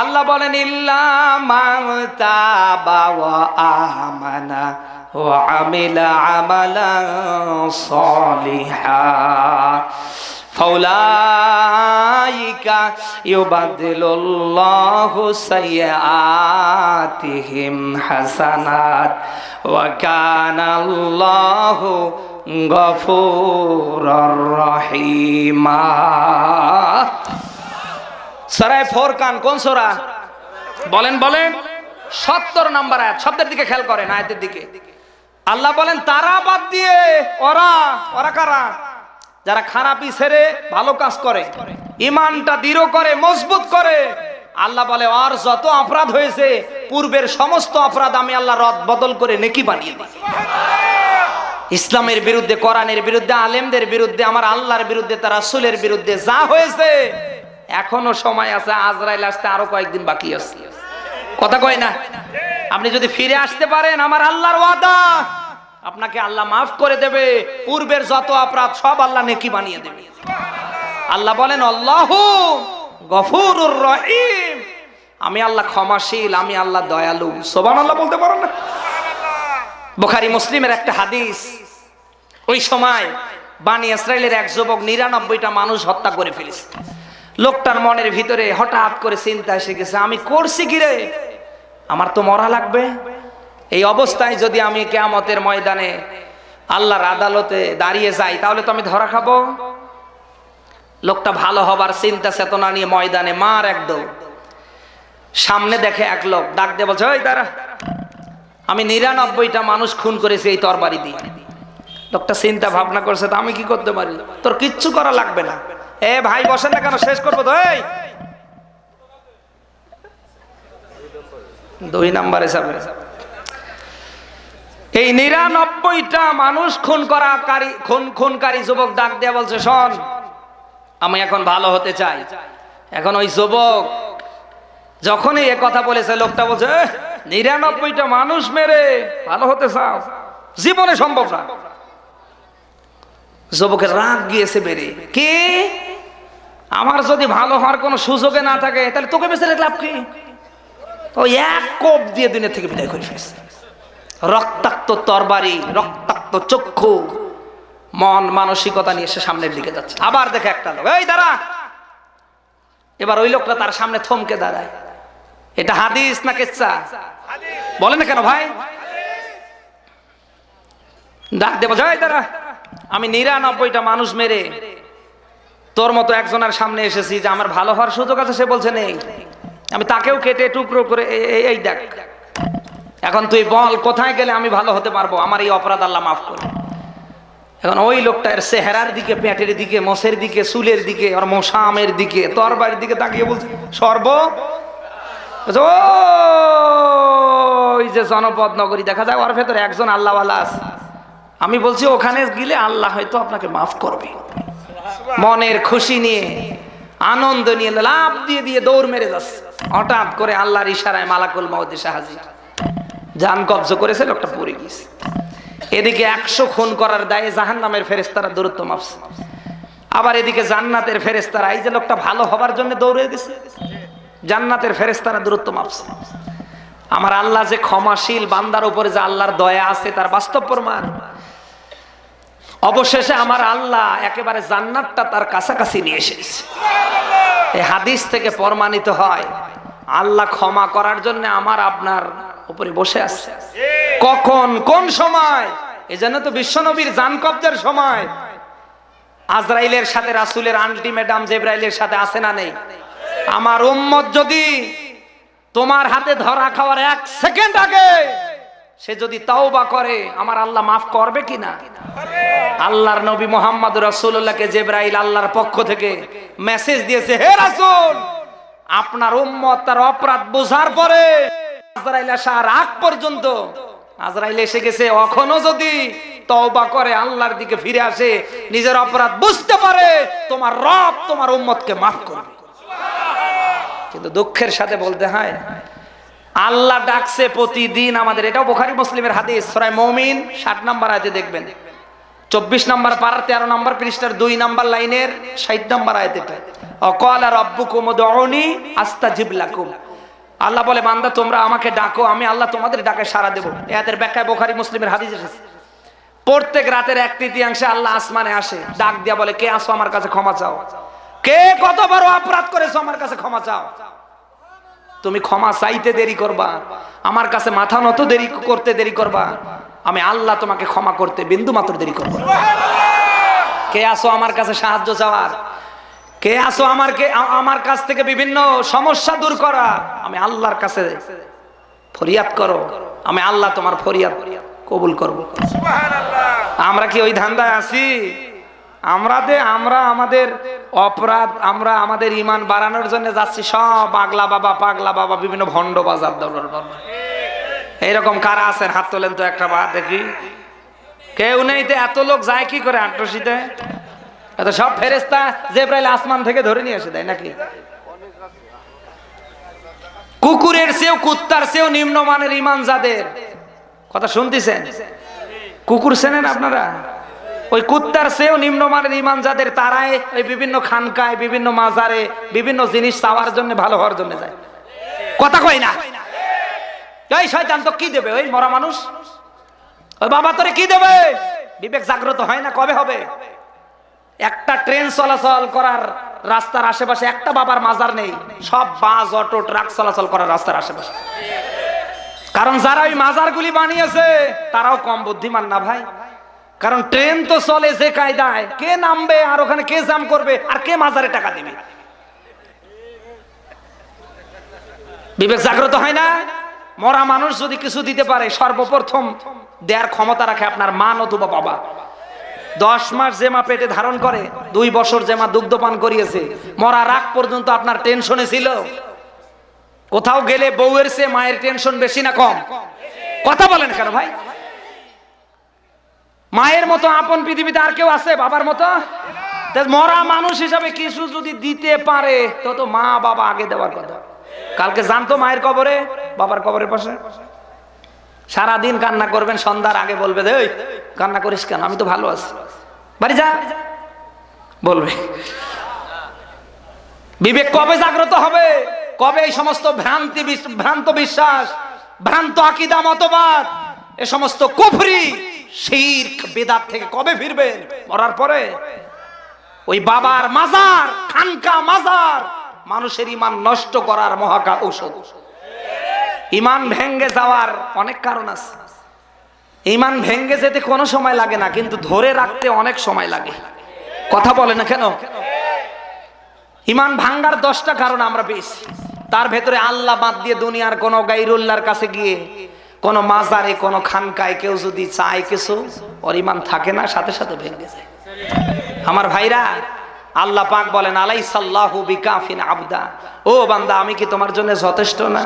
আল্লাহ বলেন ইল্লা মান তাবা ওয়া আমানা ওয়া আমিলা আমালান সালিহা ফাউলাইকা ইউবাদদিলুল্লাহু সাইয়্যাতিহিম হাসানাত ওয়া কানাল্লাহু গফুরুর রহিমা। সূরা ফুরকান কোন সূরা? বলেন বলেন। 70 নম্বর আয়াত। শব্দের দিকে খেয়াল করেন, আয়াতের দিকে। আল্লাহ বলেন তারা বাদ দিয়ে, ওরা কারা? যারা খারাপি ছেড়ে ভালো কাজ করে, ঈমানটা দৃঢ় করে, মজবুত করে। আল্লাহ বলে আর যত অপরাধ হয়েছে, পূর্বের সমস্ত অপরাধ আমি আল্লাহ রদ বদল করে নেকি বানিয়ে দিই। ইসলামের বিরুদ্ধে, কোরআনের বিরুদ্ধে, আলেমদের বিরুদ্ধে, আমার আল্লাহর বিরুদ্ধে, তার রাসূলের বিরুদ্ধে যা হয়েছে, এখনো সময় আছে। আজরাইল আসতে আরো কয়েকদিন বাকি আছে। কথা কয় না? আপনি যদি ফিরে আসতে পারেন, আমার আল্লাহর ওয়াদা আপনাকে আল্লাহ মাফ করে দেবে। পূর্বের যত অপরাধ সব আল্লাহ নেকি বানিয়ে দেবে। আল্লাহ বলেন আল্লাহু গফুরুর রহিম, আমি আল্লাহ ক্ষমাশীল, আমি আল্লাহ দয়ালু। সুবহানাল্লাহ বলতে পারো না? বুখারী মুসলিমের একটা হাদিস। ওই সময় বানি ইসরাইলের এক যুবক 99টা মানুষ হত্যা করে ফেলেছে। লোকটার মনের ভিতরে হঠাৎ করে চিন্তা এসে গেছে, আমি করছি কি রে? আমার তো মরা লাগবে। এই অবস্থায় যদি আমি কিয়ামতের ময়দানে আল্লাহর আদালতে দাঁড়িয়ে যাই, তাহলে তো আমি ধরা খাবো। লোকটা ভালো হবার চিন্তা চেতনা নিয়ে ময়দানে মার একদম সামনে দেখে এক লোক ডাক দিয়ে বলছে, ওই দাঁড়া, আমি 99টা মানুষ খুন করেছি এই তরবারি দিয়ে। লোকটা চিন্তা ভাবনা করছে, তা আমি কি করতে পারি? তোর কিচ্ছু করা লাগবে না। এ ভাই বসেন না কেন, শেষ করবো তো। এই 2 নম্বরে যাবে। এই 99টা মানুষ খুনকারী যুবক ডাক দিয়ে বলছে, শোন, আমি এখন ভালো হতে চাই। এখন ওই যুবক যখনই এ কথা বলেছে, লোকটা বলছে, 99টা মানুষ মেরে ভালো হতে চাও? জীবনে সম্ভব না। যুবকের রাগ গিয়েছে বেড়ে, কি আমার যদি ভালো হওয়ার কোনো সুযোগে না থাকে তাহলে তোকে বেঁচে লাভ কি? ওই এক কোপ দিয়ে দুনিয়া থেকে বিদায় করে ফেলেছে। রক্তাক্ত তরবারি, রক্তাক্ত চক্ষু, মন মানসিকতা নিয়ে সে সামনের দিকে যাচ্ছে। আবার দেখে একটা লোক, এই দাঁড়া। এবার ওই লোকটা তার সামনে থমকে দাঁড়ায়। এটা হাদিস না কিচ্ছা? বলে না কেন ভাই? ডাক দেবো, যাই দাঁড়া, আমি 99টা মানুষ মেরে তোর মতো একজনের সামনে এসেছি যে আমার ভালো হওয়ার সুযোগ আছে। সে বলছে নেই। আমি তাকেও কেটে টুকরো করে এই দেখ, এখন তুই বল কোথায় গেলে আমি ভালো হতে পারবো, আমার এই অপরাধ আল্লাহ মাফ করে। এখন ওই লোকটার চেহারার দিকে, পেটের দিকে, মোষের দিকে, চুলের দিকে, আর মোশামের দিকে, তরবারির দিকে তাকিয়ে বলছে, ওই যে জনপদ নগরী দেখা যায়, ওর ভেতরে একজন আল্লাহওয়ালা আছে। আমি বলছি ওখানে গেলে আল্লাহ হয়তো আপনাকে মাফ করবে। মনের খুশি নিয়ে, আনন্দ নিয়ে লাভ দিয়ে দিয়ে দৌড় মেরে যাচ্ছে। হঠাৎ করে আল্লাহর ইশারায় মালাকুল মউত এসে হাজির, জান কবজ করেছে, লোকটা পড়ে গেছে। এদিকে 100 খুন করার দায়ে জাহান্নামের ফেরেশতারা দূরত্ব মাপছে, আবার এদিকে জান্নাতের ফেরেশতারা, এই যে লোকটা ভালো হবার জন্য দৌড়ে গেছে, জান্নাতের ফেরেশতারা দূরত্ব মাপছে। আমার আল্লাহ যে ক্ষমাশীল, বান্দার উপরে যে আল্লাহর দয়া আছে তার বাস্তব প্রমাণ। অবশেষে আমার আল্লাহ একেবারে জান্নাতটা তার কাছাকাছি নিয়ে এসেছে। এই হাদিস থেকে প্রমাণিত হয় আল্লাহ ক্ষমা করার জন্য আমার আপনার উপরে বসে আছে। কখন, কোন সময়? এজন্য তো বিশ্বনবীর জান কবজার সময় আজরাইলের সাথে রাসূলের আলটিমেটাম জিবরাইলের সাথে আছে না নেই? আমার উম্মত যদি তোমার হাতে ধরা খাওয়ার 1 সেকেন্ড আগে সে যদি তাওবা করে, আমার আল্লাহ মাফ করবে কিনা? আল্লাহর নবী মুহাম্মদ রাসূলুল্লাহকে জিবরাইল আল্লাহর পক্ষ থেকে মেসেজ দিয়েছে, হে রাসূল, আপনার উম্মত তার অপরাধ বোঝার পরে আজরাইল আসার আগ পর্যন্ত, আজরাইল এসে গেছে, এখনো যদি তওবা করে আল্লাহর দিকে ফিরে আসে, নিজের অপরাধ বুঝতে পারে, তোমার রব তোমার উম্মতকে মাফ করবে। কিন্তু দুঃখের সাথে বলতে হয়, আল্লাহ ডাকছে প্রতিদিন আমাদের। এটাও বুখারী মুসলিমের হাদিস, সূরা মুমিন 60 নম্বর আয়াতে দেখবেন, 24 নম্বর পারার 13 নম্বর পৃষ্ঠার 2 নম্বর লাইনের 60 নম্বর আয়াত। এটা ওয়াকালা রাব্বুকুম উদউনি আস্তাজিব লাকুম। আল্লাহ বলে, বান্দা তোমরা আমাকে ডাকো, আমি আল্লাহ তোমাদের ডাকে সাড়া দেব। এর ব্যাখ্যায় বুখারী মুসলিমের হাদিস এসেছে, প্রত্যেক রাতের 1/3 আল্লাহ আসমানে আসে, ডাক দিয়া বলে, কে আসো আমার কাছে ক্ষমা চাও? কে কত বড় অপরাধ করেছো আমার কাছে ক্ষমা চাও? তুমি ক্ষমা চাইতে দেরি করবা, আমার কাছে মাথা নত করতে দেরি করবা, আমি আল্লাহ তোমাকে ক্ষমা করতে বিন্দু মাত্র দেরি করব না। কে আসো আমার কাছে সাহায্য চাওয়ার? কে আসো আমার কাছ থেকে বিভিন্ন সমস্যা দূর করা? আমি আল্লাহর কাছে ফরিয়াদ করো, আমি আল্লাহ তোমার ফরিয়াদ কবুল করব। আমরা কি ওই ধান্দায় আছি? আমরা আমাদের অপরাধ, আমরা আমাদের ঈমান বাড়ানোর জন্য যাচ্ছি সব পাগলা বাবা বিভিন্ন ভণ্ড বাজার দরবার। এইরকম কারা আছেন? হাত তোলেন তো একটা বার দেখি। কেউ নেই তো এত লোক যায় কি করে আট্টসিতে? এত সব ফেরেশতা জিবরাইল আসমান থেকে ধরে নিয়ে এসে দেয় নাকি? কুকুরের চেয়েও, কুত্তার চেয়েও নিম্নমানের ঈমান যাদের, কথা শুনতেছেন? কুকুর চেনেন আপনারা? ওই কুত্তার চেয়েও নিম্নমানের ঈমান যাদের, তারাই ওই বিভিন্ন খানকায়, বিভিন্ন মাজারে বিভিন্ন জিনিস চাওয়ার জন্য, ভালো হওয়ার জন্য যায়। কথা কই না? এই শয়তান তো কি দেবে? ওই মরা মানুষ, ওই বাবা তোরে কি দেবে? বিবেক জাগ্রত হয় না? কবে হবে? একটা ট্রেন চলাচল করার রাস্তার আশেপাশে একটা বাবার মাজার নেই, সব বাস, অটো, ট্রাক চলাচল করার রাস্তার আশেপাশে। কারণ যারা ওই মাজারগুলি বানিয়েছে তারাও কম বুদ্ধিমান না ভাই। কারণ ট্রেন তো চলে যে কায়দায়, কে নামবে আর ওখানে কে জাম করবে আর কে মাজারে টাকা দিবে? বিবেক জাগ্রত হয় না? মরা মানুষ যদি কিছু দিতে পারে, সর্বপ্রথম দেয়ার ক্ষমতা রাখে আপনার মা নতুবা বাবা। 10 মাস যে মা পেটে ধারণ করে, 2 বছর যে মা দুগ্ধপান করিয়েছে, মরার আগ পর্যন্ত আপনার টেনশনে ছিল। কোথাও গেলে বউয়ের চেয়ে মায়ের টেনশন বেশি না কম? কথা বলেন কেন ভাই? মায়ের মতো আপন পৃথিবীতে আর কেউ আছে বাবার মতো? মরা মানুষ হিসাবে কিছু যদি দিতে পারে তো মা বাবা আগে দেওয়ার কথা। কালকে জানতো মায়ের কবরে, বাবার কবরের পাশে সারাদিন কান্না করবেন, সন্ধ্যার আগে বলবে এই কান্না করিস কেন, আমি তো ভালো আছি, বাড়ি যা বলবে। বিবেক কবে জাগ্রত হবে? কবে এই সমস্ত ভ্রান্ত বিশ্বাস, ভ্রান্ত আকীদা, মতবাদ, এ সমস্ত কুফরি শিরক বিদআত থেকে কবে ফিরবেন? মরার পরে। ওই বাবার মাজার, খানকা মাজার মানুষের ঈমান নষ্ট করার মহাকা ঔষধ। ঈমান ভেঙ্গে যাওয়ার অনেক কারণ আছে। ঈমান ভেঙ্গে যেতে কোনো সময় লাগে না, কিন্তু ধরে রাখতে অনেক সময় লাগে। কথা বলে না কেন? ঈমান ভাঙ্গার 10টা কারণ আমরা পেয়েছি। তার ভেতরে আল্লাহ বাদ দিয়ে দুনিয়ার কোন গায়রুল্লাহর কাছে গিয়ে, কোন মাজারে, কোন খানকায় কেউ যদি চায় কিছু, ওর ঈমান থাকে না, সাথে সাথে ভেঙে যায়। আমার ভাইরা, আল্লাহ পাক বলেন আলাইসাল্লাহু বিকাফিন আবদা, ও বান্দা আমি কি তোমার জন্য যথেষ্ট না?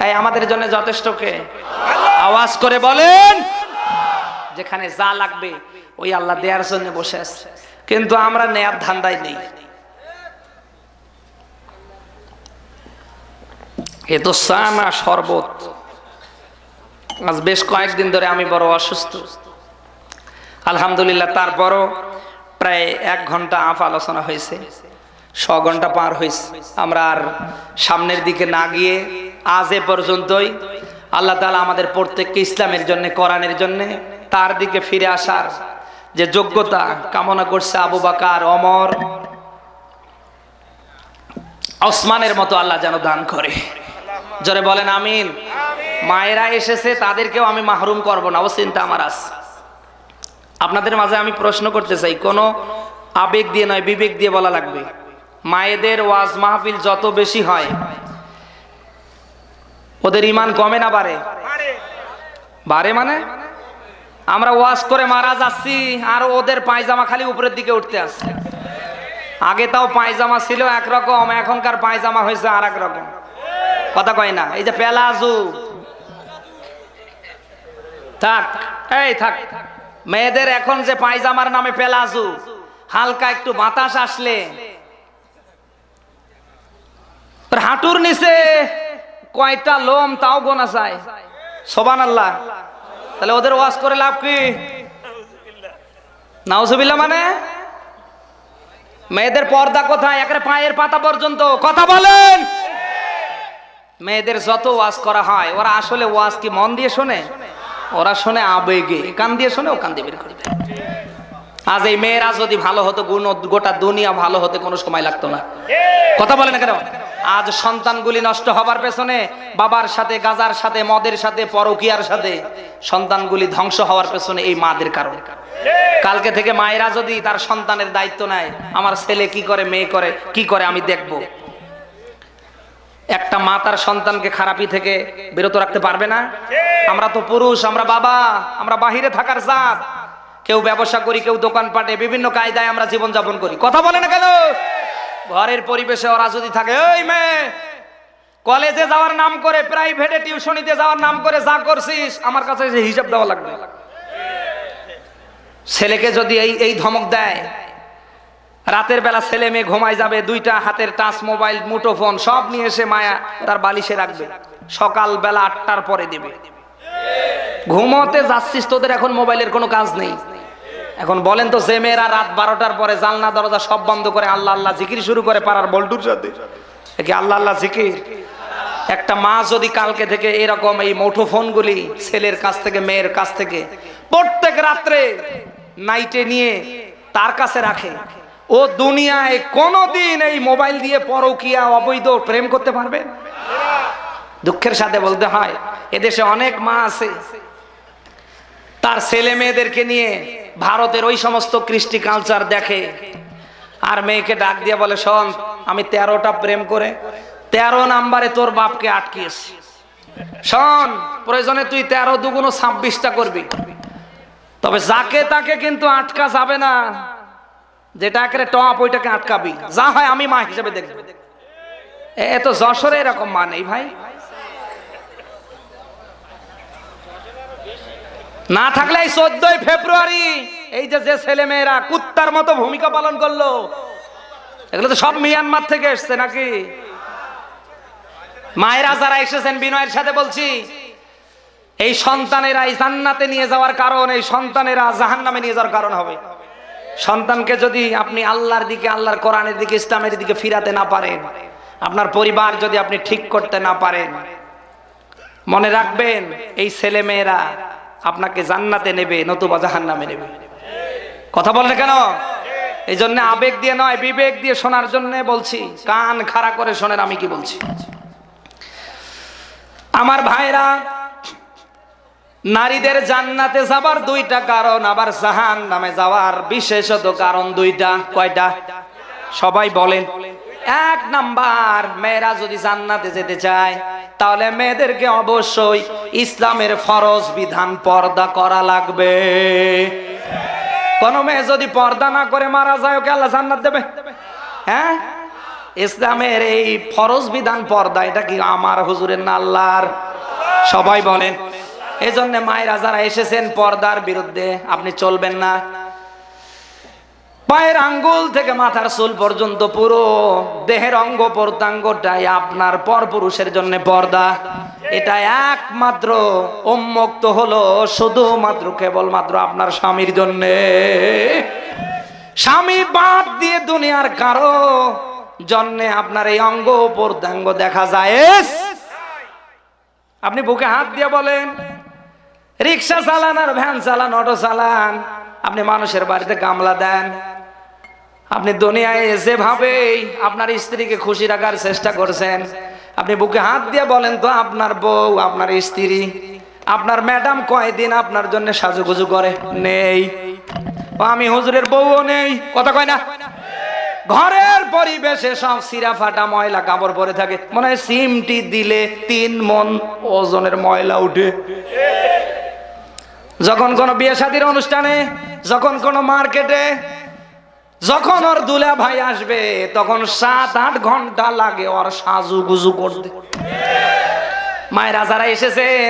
এই আমাদের জন্য যথেষ্ট কে? আওয়াজ করে বলেন। যেখানে যা লাগবে ওই আল্লাহ দেওয়ার জন্য বসে আছে, কিন্তু আমরা নেয়ার ধান্দায় নেই। এ তো চা না শরবত। আজ বেশ কয়েকদিন ধরে আমি বড় অসুস্থ, আলহামদুলিল্লাহ। তারপরও প্রায় 1 ঘন্টা আপ আলোচনা হয়েছে, 6 ঘন্টা পার হয়েছে। আমরা আর সামনের দিকে না গিয়ে আজ এ পর্যন্তই আল্লাহ তাআলা আমাদের প্রত্যেককে ইসলামের জন্য, কোরআনের জন্য, তার দিকে ফিরে আসার যে যোগ্যতা কামনা করছে আবু বকর, ওমর, ওসমানের মতো আল্লাহ যেন দান করে। জোরে বলেন আমিন। মায়েরা এসেছে, তাদেরকেও আমি মাহরুম করব না, ও চিন্তা আমার আছে। আপনাদের মাঝে আমি প্রশ্ন করতে চাই, কোনো আবেগ দিয়ে নয়, বিবেক দিয়ে বলা লাগবে। মায়েদের ওয়াজ মাহফিল যত বেশি হয়, ওদের ঈমান কমে না বাড়ে? বাড়ে। মানে আমরা ওয়াজ করে মারা যাচ্ছি আর ওদের পায়জামা খালি উপরের দিকে উঠতে আসছে। আগে তাও পায়জামা ছিল একরকম, এখনকার পায়জামা হয়েছে আর এক রকম। কথা কয় না? এই যে পেলাজু, থাক এই থাক, মেয়েদের এখন যে পায়জামার নামে পেলাজু, হালকা একটু বাতাস আসলে হাঁটুর নিচে কয়টা লোম তাও গোনা যায়। সুবহানাল্লাহ। তাহলে ওদের ওয়াজ করে লাভ কি? নাউজুবিল্লাহ। মানে মেয়েদের পর্দা কোথায়? একেবারে পায়ের পাতা পর্যন্ত। কথা বলেন। মেয়েদের যত ওয়াজ করা হয়, ওরা আসলে ওয়াজ কি মন দিয়ে শোনে? ওরা শোনে আবেগে, কান দিয়ে শোনে, ও কান দিয়ে বের করে দেয়। আজ এই মেয়েরা যদি ভালো হতো, গোটা দুনিয়া ভালো হতে কোনো সময় লাগতো না। কথা বলে না কেন? আজ সন্তানগুলি নষ্ট হবার পেছনে, বাবার সাথে, গাজার সাথে, মদের সাথে, পরকীয়ার সাথে সন্তানগুলি ধ্বংস হওয়ার পেছনে এই মাদের কারণে। কালকে থেকে মায়েরা যদি তার সন্তানের দায়িত্ব নেয়, আমার ছেলে কি করে, মেয়ে করে কি করে, আমি দেখব। একটা মা তার সন্তানকে খারাপি থেকে বিরত রাখতে পারবে না? আমরা তো পুরুষ, আমরা বাবা, আমরা বাহিরে থাকার জাত। কেউ ব্যবসা করি, কেউ দোকানপাটে, বিভিন্ন কায়দায় আমরা জীবন যাপন করি। কথা বলে না কেন? ঘরের পরিবেশে ওরা যদি থাকে, ওই মেয়ে কলেজে যাওয়ার নাম করে, প্রাইভেটে টিউশনিতে যাওয়ার নাম করে যা করছিস, আমার কাছে হিসাব দেওয়া লাগবে। ছেলেকে যদি এই ধমক দেয়, রাতের বেলা ছেলে মেয়ে ঘুমায় যাবে, 2টা হাতের টাচ মোবাইল, মুঠোফোন সব নিয়ে এসে মায়া তার বালিশে রাখবে, সকাল বেলা 8টার পরে দিবে। ঘুমোতে যাচ্ছিস, তোদের এখন মোবাইলের কোনো কাজ নেই। এখন বলেন তো, যে মেয়েরা রাত 12টার পরে জানলা দরজা সব বন্ধ করে আল্লাহ আল্লাহ জিকির শুরু করে পাড়ার বল্টুর সাথে, কি আল্লাহ আল্লাহ জিকির? একটা মা যদি কালকে থেকে এরকম এই মুঠোফোনগুলি ছেলের কাছ থেকে, মেয়ের কাছ থেকে প্রত্যেক রাত্রে নাইটে নিয়ে তার কাছে রাখে, ও দুনিয়ায় কোনোদিন এই মোবাইল দিয়ে পরকীয়া, অবৈধ প্রেম করতে পারবে? দুঃখের সাথে বলতে হয়, এদেশে অনেক মা আছে তার ছেলে মেয়েদেরকে নিয়ে ভারতের ওই সমস্ত কৃষ্টি কালচার দেখে, আর মেয়েকে ডাক দিয়ে বলে, শোন, আমি 13টা প্রেম করে 13 নাম্বারে তোর বাপকে আটকিয়েছি, শোন, প্রয়োজনে তুই 13 দুগুণ 26টা করবি, তবে যাকে তাকে কিন্তু আটকা যাবে না, যেটা একেবারে টপ ওইটাকে আটকাবি, যা হয় আমি মা হিসেবে দেখবো। এ তো যশোরে এরকম মা নেই ভাই, না থাকলে এই 14ই ফেব্রুয়ারি এই যে ছেলে মেয়েরা কুত্তার মতো ভূমিকা পালন করলো, এগুলো তো সব মিয়ানমার থেকে এসছে নাকি? মায়েরা যারা এসেছেন, বিনয়ের সাথে বলছি, এই সন্তানেরা এই জান্নাতে নিয়ে যাওয়ার কারণ, এই সন্তানেরা জাহান্নামে নিয়ে যাওয়ার কারণ হবে। সন্তানকে যদি আপনি আল্লাহর দিকে, আল্লাহর কোরআনের দিকে, ইসলামের দিকে ফিরাতে না পারেন, আপনার পরিবার যদি আপনি ঠিক করতে না পারেন, মনে রাখবেন এই ছেলে মেয়েরা আপনাকে জান্নাতে নেবে, নতুবা জাহান্নামে নেবে। কথা বললে কেন? এই জন্য আবেগ দিয়ে নয়, বিবেক দিয়ে শোনার জন্য বলছি, কান খাড়া করে শোনেন আমি কি বলছি। আমার ভাইরা, নারীদের জান্নাতে যাবার 2টা কারণ, আবার জাহান্নামে যাওয়ার বিশেষত কারণ 2টা। কয়টা? সবাই বলেন। 1 নাম্বার, মেয়েরা যদি জান্নাতে যেতে চায় তাহলে মেয়েদেরকে অবশ্যই ইসলামের ফরজ বিধান পর্দা করা লাগবে। কোন মেয়ে যদি পর্দা না করে মারা যায়, ওকে আল্লাহ জান্নাত দেবে? হ্যাঁ, ইসলামের এই ফরজ বিধান পর্দা, এটা কি আমার হুজুরের না আল্লাহর? সবাই বলেন। এই জন্য মায়েরা যারা এসেছেন, পর্দার বিরুদ্ধে আপনি চলবেন না। পায়ের আঙ্গুল থেকে মাথার চুল পর্যন্ত পুরো দেহের অঙ্গ প্রত্যঙ্গটাই আপনার পরপুরুষের জন্য পর্দা। এটা একমাত্র উন্মুক্ত হলো শুধুমাত্র কেবলমাত্র আপনার স্বামীর জন্য। স্বামী বাদ দিয়ে দুনিয়ার কারো জন্য আপনার এই অঙ্গ প্রত্যঙ্গ দেখা যায়। আপনি বুকে হাত দিয়ে বলেন, রিক্সা চালান আর ভ্যান চালান, অটো চালান, আপনি মানুষের বাড়িতে গামলা দেন, আপনি দুনিয়ায় যেভাবেই আপনার স্ত্রীকে খুশি রাখার চেষ্টা করছেন, আপনি বুকে হাত দিয়ে বলেন তো, আপনার বউ, আপনার স্ত্রী, আপনার ম্যাডাম কয়দিন আপনার জন্য সাজুগুজু করে? নেই। আমি হুজুরের বউও নেই, কথা কয় না? ঘরের পরিবেশে সব সিরা ফাটা ময়লা কাপড় পরে থাকে, মনে হয় সিমটি দিলে 3 মণ ওজনের ময়লা উঠে। যখন কোনো বিয়ে শাদীর অনুষ্ঠানে, যখন কোনো মার্কেটে, যখন ওর দুলা ভাই আসবে, তখন 7-8 ঘন্টা লাগে ওর সাজুগুজু করতে। মায়েরা যারা এসেছেন,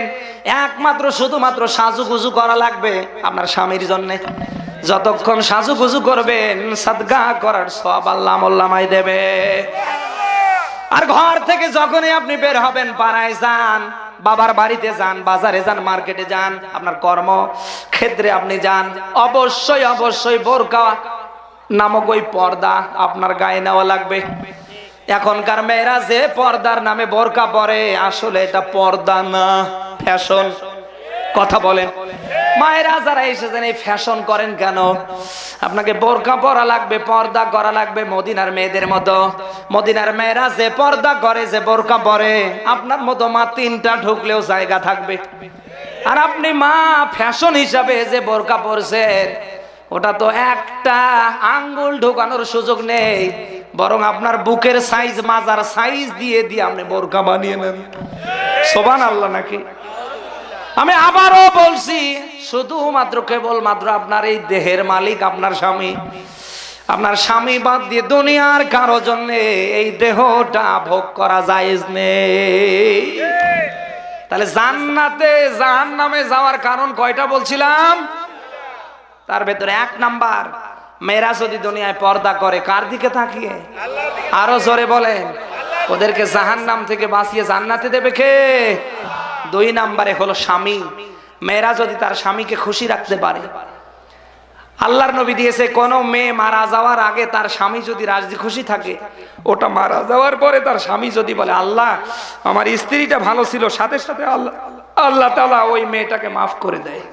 একমাত্র শুধুমাত্র সাজুগুজু করা লাগবে আপনার স্বামীর জন্য। যতক্ষণ সাজুগুজু করবেন, সাদগা করার সওয়াব আল্লাহ মোল্লামাই দেবে। আর ঘর থেকে যখনই আপনি বের হবেন, পাড়ায় যান, বাবার বাড়িতে যান, বাজারে যান, মার্কেটে যান, আপনার কর্ম ক্ষেত্রে আপনি যান, অবশ্যই অবশ্যই বোরকা নামক ওই পর্দা আপনার গায়ে নেওয়া লাগবে। এখনকার মেয়েরা যে পর্দার নামে বোরকা পরে, আসলে এটা পর্দা না, ফ্যাশন। কথা বলেন। মায়েরা যারা এসেছেন, এই ফ্যাশন করেন কেন? আপনাকে বোরকা পরা লাগবে, পর্দা করা লাগবে মদিনার মেয়েদের মতো। মদিনার মেয়েরা যে পর্দা করে, যে বোরকা পরে, আপনার মতো মা 3টা ঢুকলেও জায়গা থাকবে। আর আপনি মা ফ্যাশন হিসাবে যে বোরকা পরছেন, ওটা তো একটা আঙ্গুল ঢোকানোর সুযোগ নেই, বরং আপনার বুকের সাইজ, মাজার সাইজ দিয়ে দিয়ে আপনি বোরকা বানিয়ে নেন। সুবহানাল্লাহ নাকি? আমি আবারও বলছি, শুধুমাত্র কেবলমাত্র আপনার এই দেহের মালিক আপনার স্বামী। আপনার স্বামী বাদ দিয়ে দুনিয়ার কারো জন্য এই দেহটা ভোগ করা জায়েজ নেই। তাহলে জান্নাতে জাহান্নামে যাওয়ার কারণ কয়টা বলছিলাম? তার ভেতরে 1 নাম্বার, মেয়েরা যদি দুনিয়ায় পর্দা করে, কার দিকে তাকিয়ে? আরো জোরে বলেন। ওদেরকে জাহান্নাম থেকে বাঁচিয়ে জান্নাতে দেবে কে? 2 নাম্বারে হলো স্বামী। মেয়েরা যদি তার স্বামীকে খুশি রাখতে পারে, আল্লাহর নবী দিয়েছে, কোন মেয়ে মারা যাওয়ার আগে তার স্বামী যদি রাজি খুশি থাকে, ওটা মারা যাওয়ার পরে তার স্বামী যদি বলে, আল্লাহ আমার স্ত্রীটা ভালো ছিল, সাথে সাথে আল্লাহ তাআলা ওই মেয়েটাকে মাফ করে দেয়।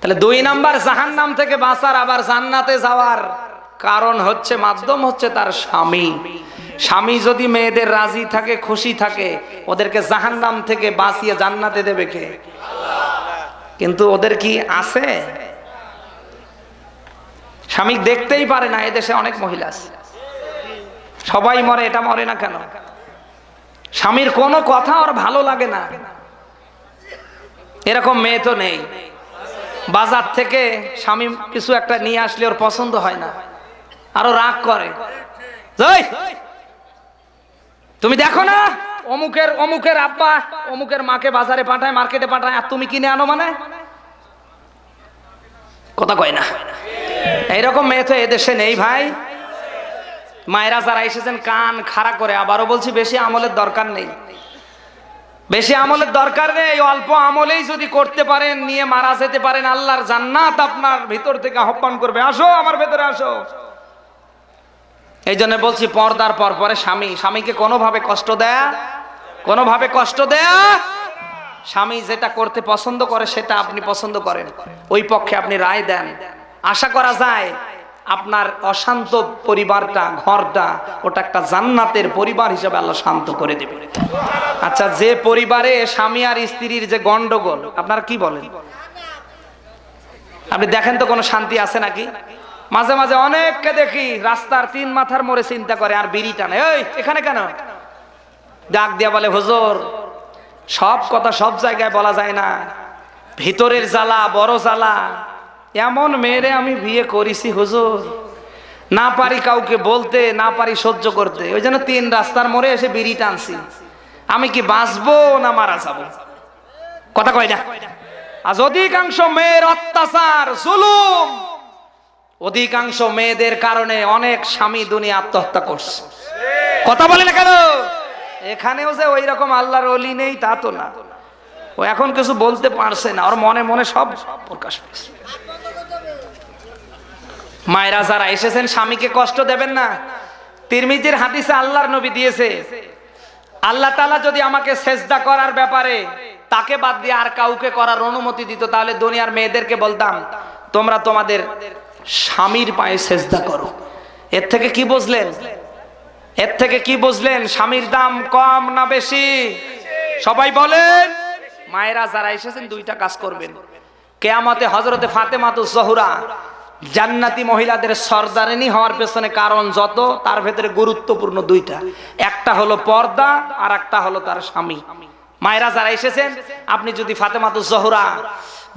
তাহলে 2 নাম্বার জাহান্নাম থেকে বাঁচার, আবার জান্নাতে যাওয়ার কারণ হচ্ছে, মাধ্যম হচ্ছে তার স্বামী। স্বামী যদি মেয়েদের রাজি থাকে, খুশি থাকে, ওদেরকে জাহান্নাম থেকে বাঁচিয়ে জান্নাতে দেবে কে? কিন্তু ওদের কি আছে? স্বামী দেখতেই পারে না। এদেশে অনেক মহিলা আছে, সবাই মরে, এটা মরে না কেন? স্বামীর কোনো কথা ওর ভালো লাগে না। এরকম মেয়ে তো নেই, বাজার থেকে স্বামী কিছু একটা নিয়ে আসলে ওর পছন্দ হয় না, আরো রাগ করে। তুমি দেখো না অমুকের আব্বা অমুকের মাকে বাজারে পাঠায়, মার্কেটে পাঠায়, আর তুমি কিনে আনো মানে? কথা কয় না। এইরকম মেয়ে তো এদেশে নেই ভাই। মায়েরা যারা এসেছেন কান খাড়া করে, আবারও বলছি, বেশি আমলের দরকার নেই, বেশি আমলের দরকার নেই। অল্প আমলেই যদি করতে পারেন, নিয়ে মারা যেতে পারেন, আল্লাহর জান্নাত আপনার ভিতর থেকে আহ্বান করবে, আসো আমার ভেতরে আসো। এই জন্য বলছি, পর্দার পর পরে স্বামীকে কোনোভাবে কষ্ট দেয়া, কোনোভাবে কষ্ট দেয়া। স্বামী যেটা করতে পছন্দ করে সেটা আপনি পছন্দ করেন, ওই পক্ষে আপনি রায় দেন। আশা করা যায় আপনার অশান্ত পরিবারটা, ঘরটা, ওটা একটা জান্নাতের পরিবার হিসেবে আল্লাহ শান্ত করে দেবে। আচ্ছা, যে পরিবারে স্বামী আর স্ত্রীর যে গন্ডগোল, আপনারা কি বলেন? আপনি দেখেন তো কোনো শান্তি আছে নাকি? মাঝে মাঝে অনেককে দেখি রাস্তার 3 মাথার মোড়ে চিন্তা করে আর বিড়ি টানে, এই এখানে কেন? ডাক দিয়া বলে, হুজুর সব কথা সব জায়গায় বলা যায় না, ভিতরের জ্বালা বড় জ্বালা। এমন মেয়েরে আমি বিয়ে করেছি হুজুর, না পারি কাউকে বলতে, না পারি সহ্য করতে, ওই জন্য 3 রাস্তার মোড়ে এসে বিড়ি টানছি। আমি কি বাঁচবো না মারা যাবো? কথা কয় না। আজ অধিকাংশ মেয়ের অত্যাচার, জুলুম, অধিকাংশ মেয়েদের কারণে অনেক স্বামী দুনিয়া আত্মহত্যা করছে। কথা বলে না কেন? এখানেও যে ওই রকম আল্লাহর ওলি নেই তা তো না, ও এখন কিছু বলতে পারছে না, ওর মনে মনে সব প্রকাশ পেয়েছে। মায়েরা যারা এসেছেন, স্বামীকে কষ্ট দেবেন না। তিরমিজির হাদিসে আল্লাহর নবী দিয়েছে, আল্লাহ তাআলা যদি আমাকে সেজদা করার ব্যাপারে তাকে বাদ দিয়ে আর কাউকে করার অনুমতি দিত, তাহলে দুনিয়ার মেয়েদেরকে বলতাম, তোমরা তোমাদের স্বামীর পায়ে সেজদা করো। এর থেকে কি বুঝলেন? এর থেকে কি বুঝলেন? স্বামীর দাম কম না বেশি? সবাই বলেন। মায়েরা যারা এসেছেন 2টা কাজ করবেন। কিয়ামতে হযরতে ফাতেমাতুজ জোহরা জান্নাতি মহিলাদের সরদারিনী হওয়ার পেছনে কারণ যত, তার ভেতরে গুরুত্বপূর্ণ 2টা। একটা হলো পর্দা, আর একটা হলো তার স্বামী। মায়েরা যারা এসেছেন, আপনি যদি ফাতেমাতুজ জোহরা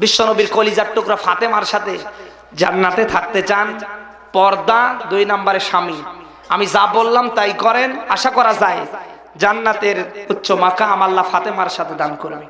বিশ্বনবীর কলিজার টুকরা ফাতেমার সাথে জান্নাতে থাকতে চান, পর্দা, 2 নম্বরে স্বামী। আমি যা বললাম তাই করেন, আশা করা যায় জান্নাতের উচ্চ মাকাম আল্লাহ ফাতেমার সাথে দান করবে।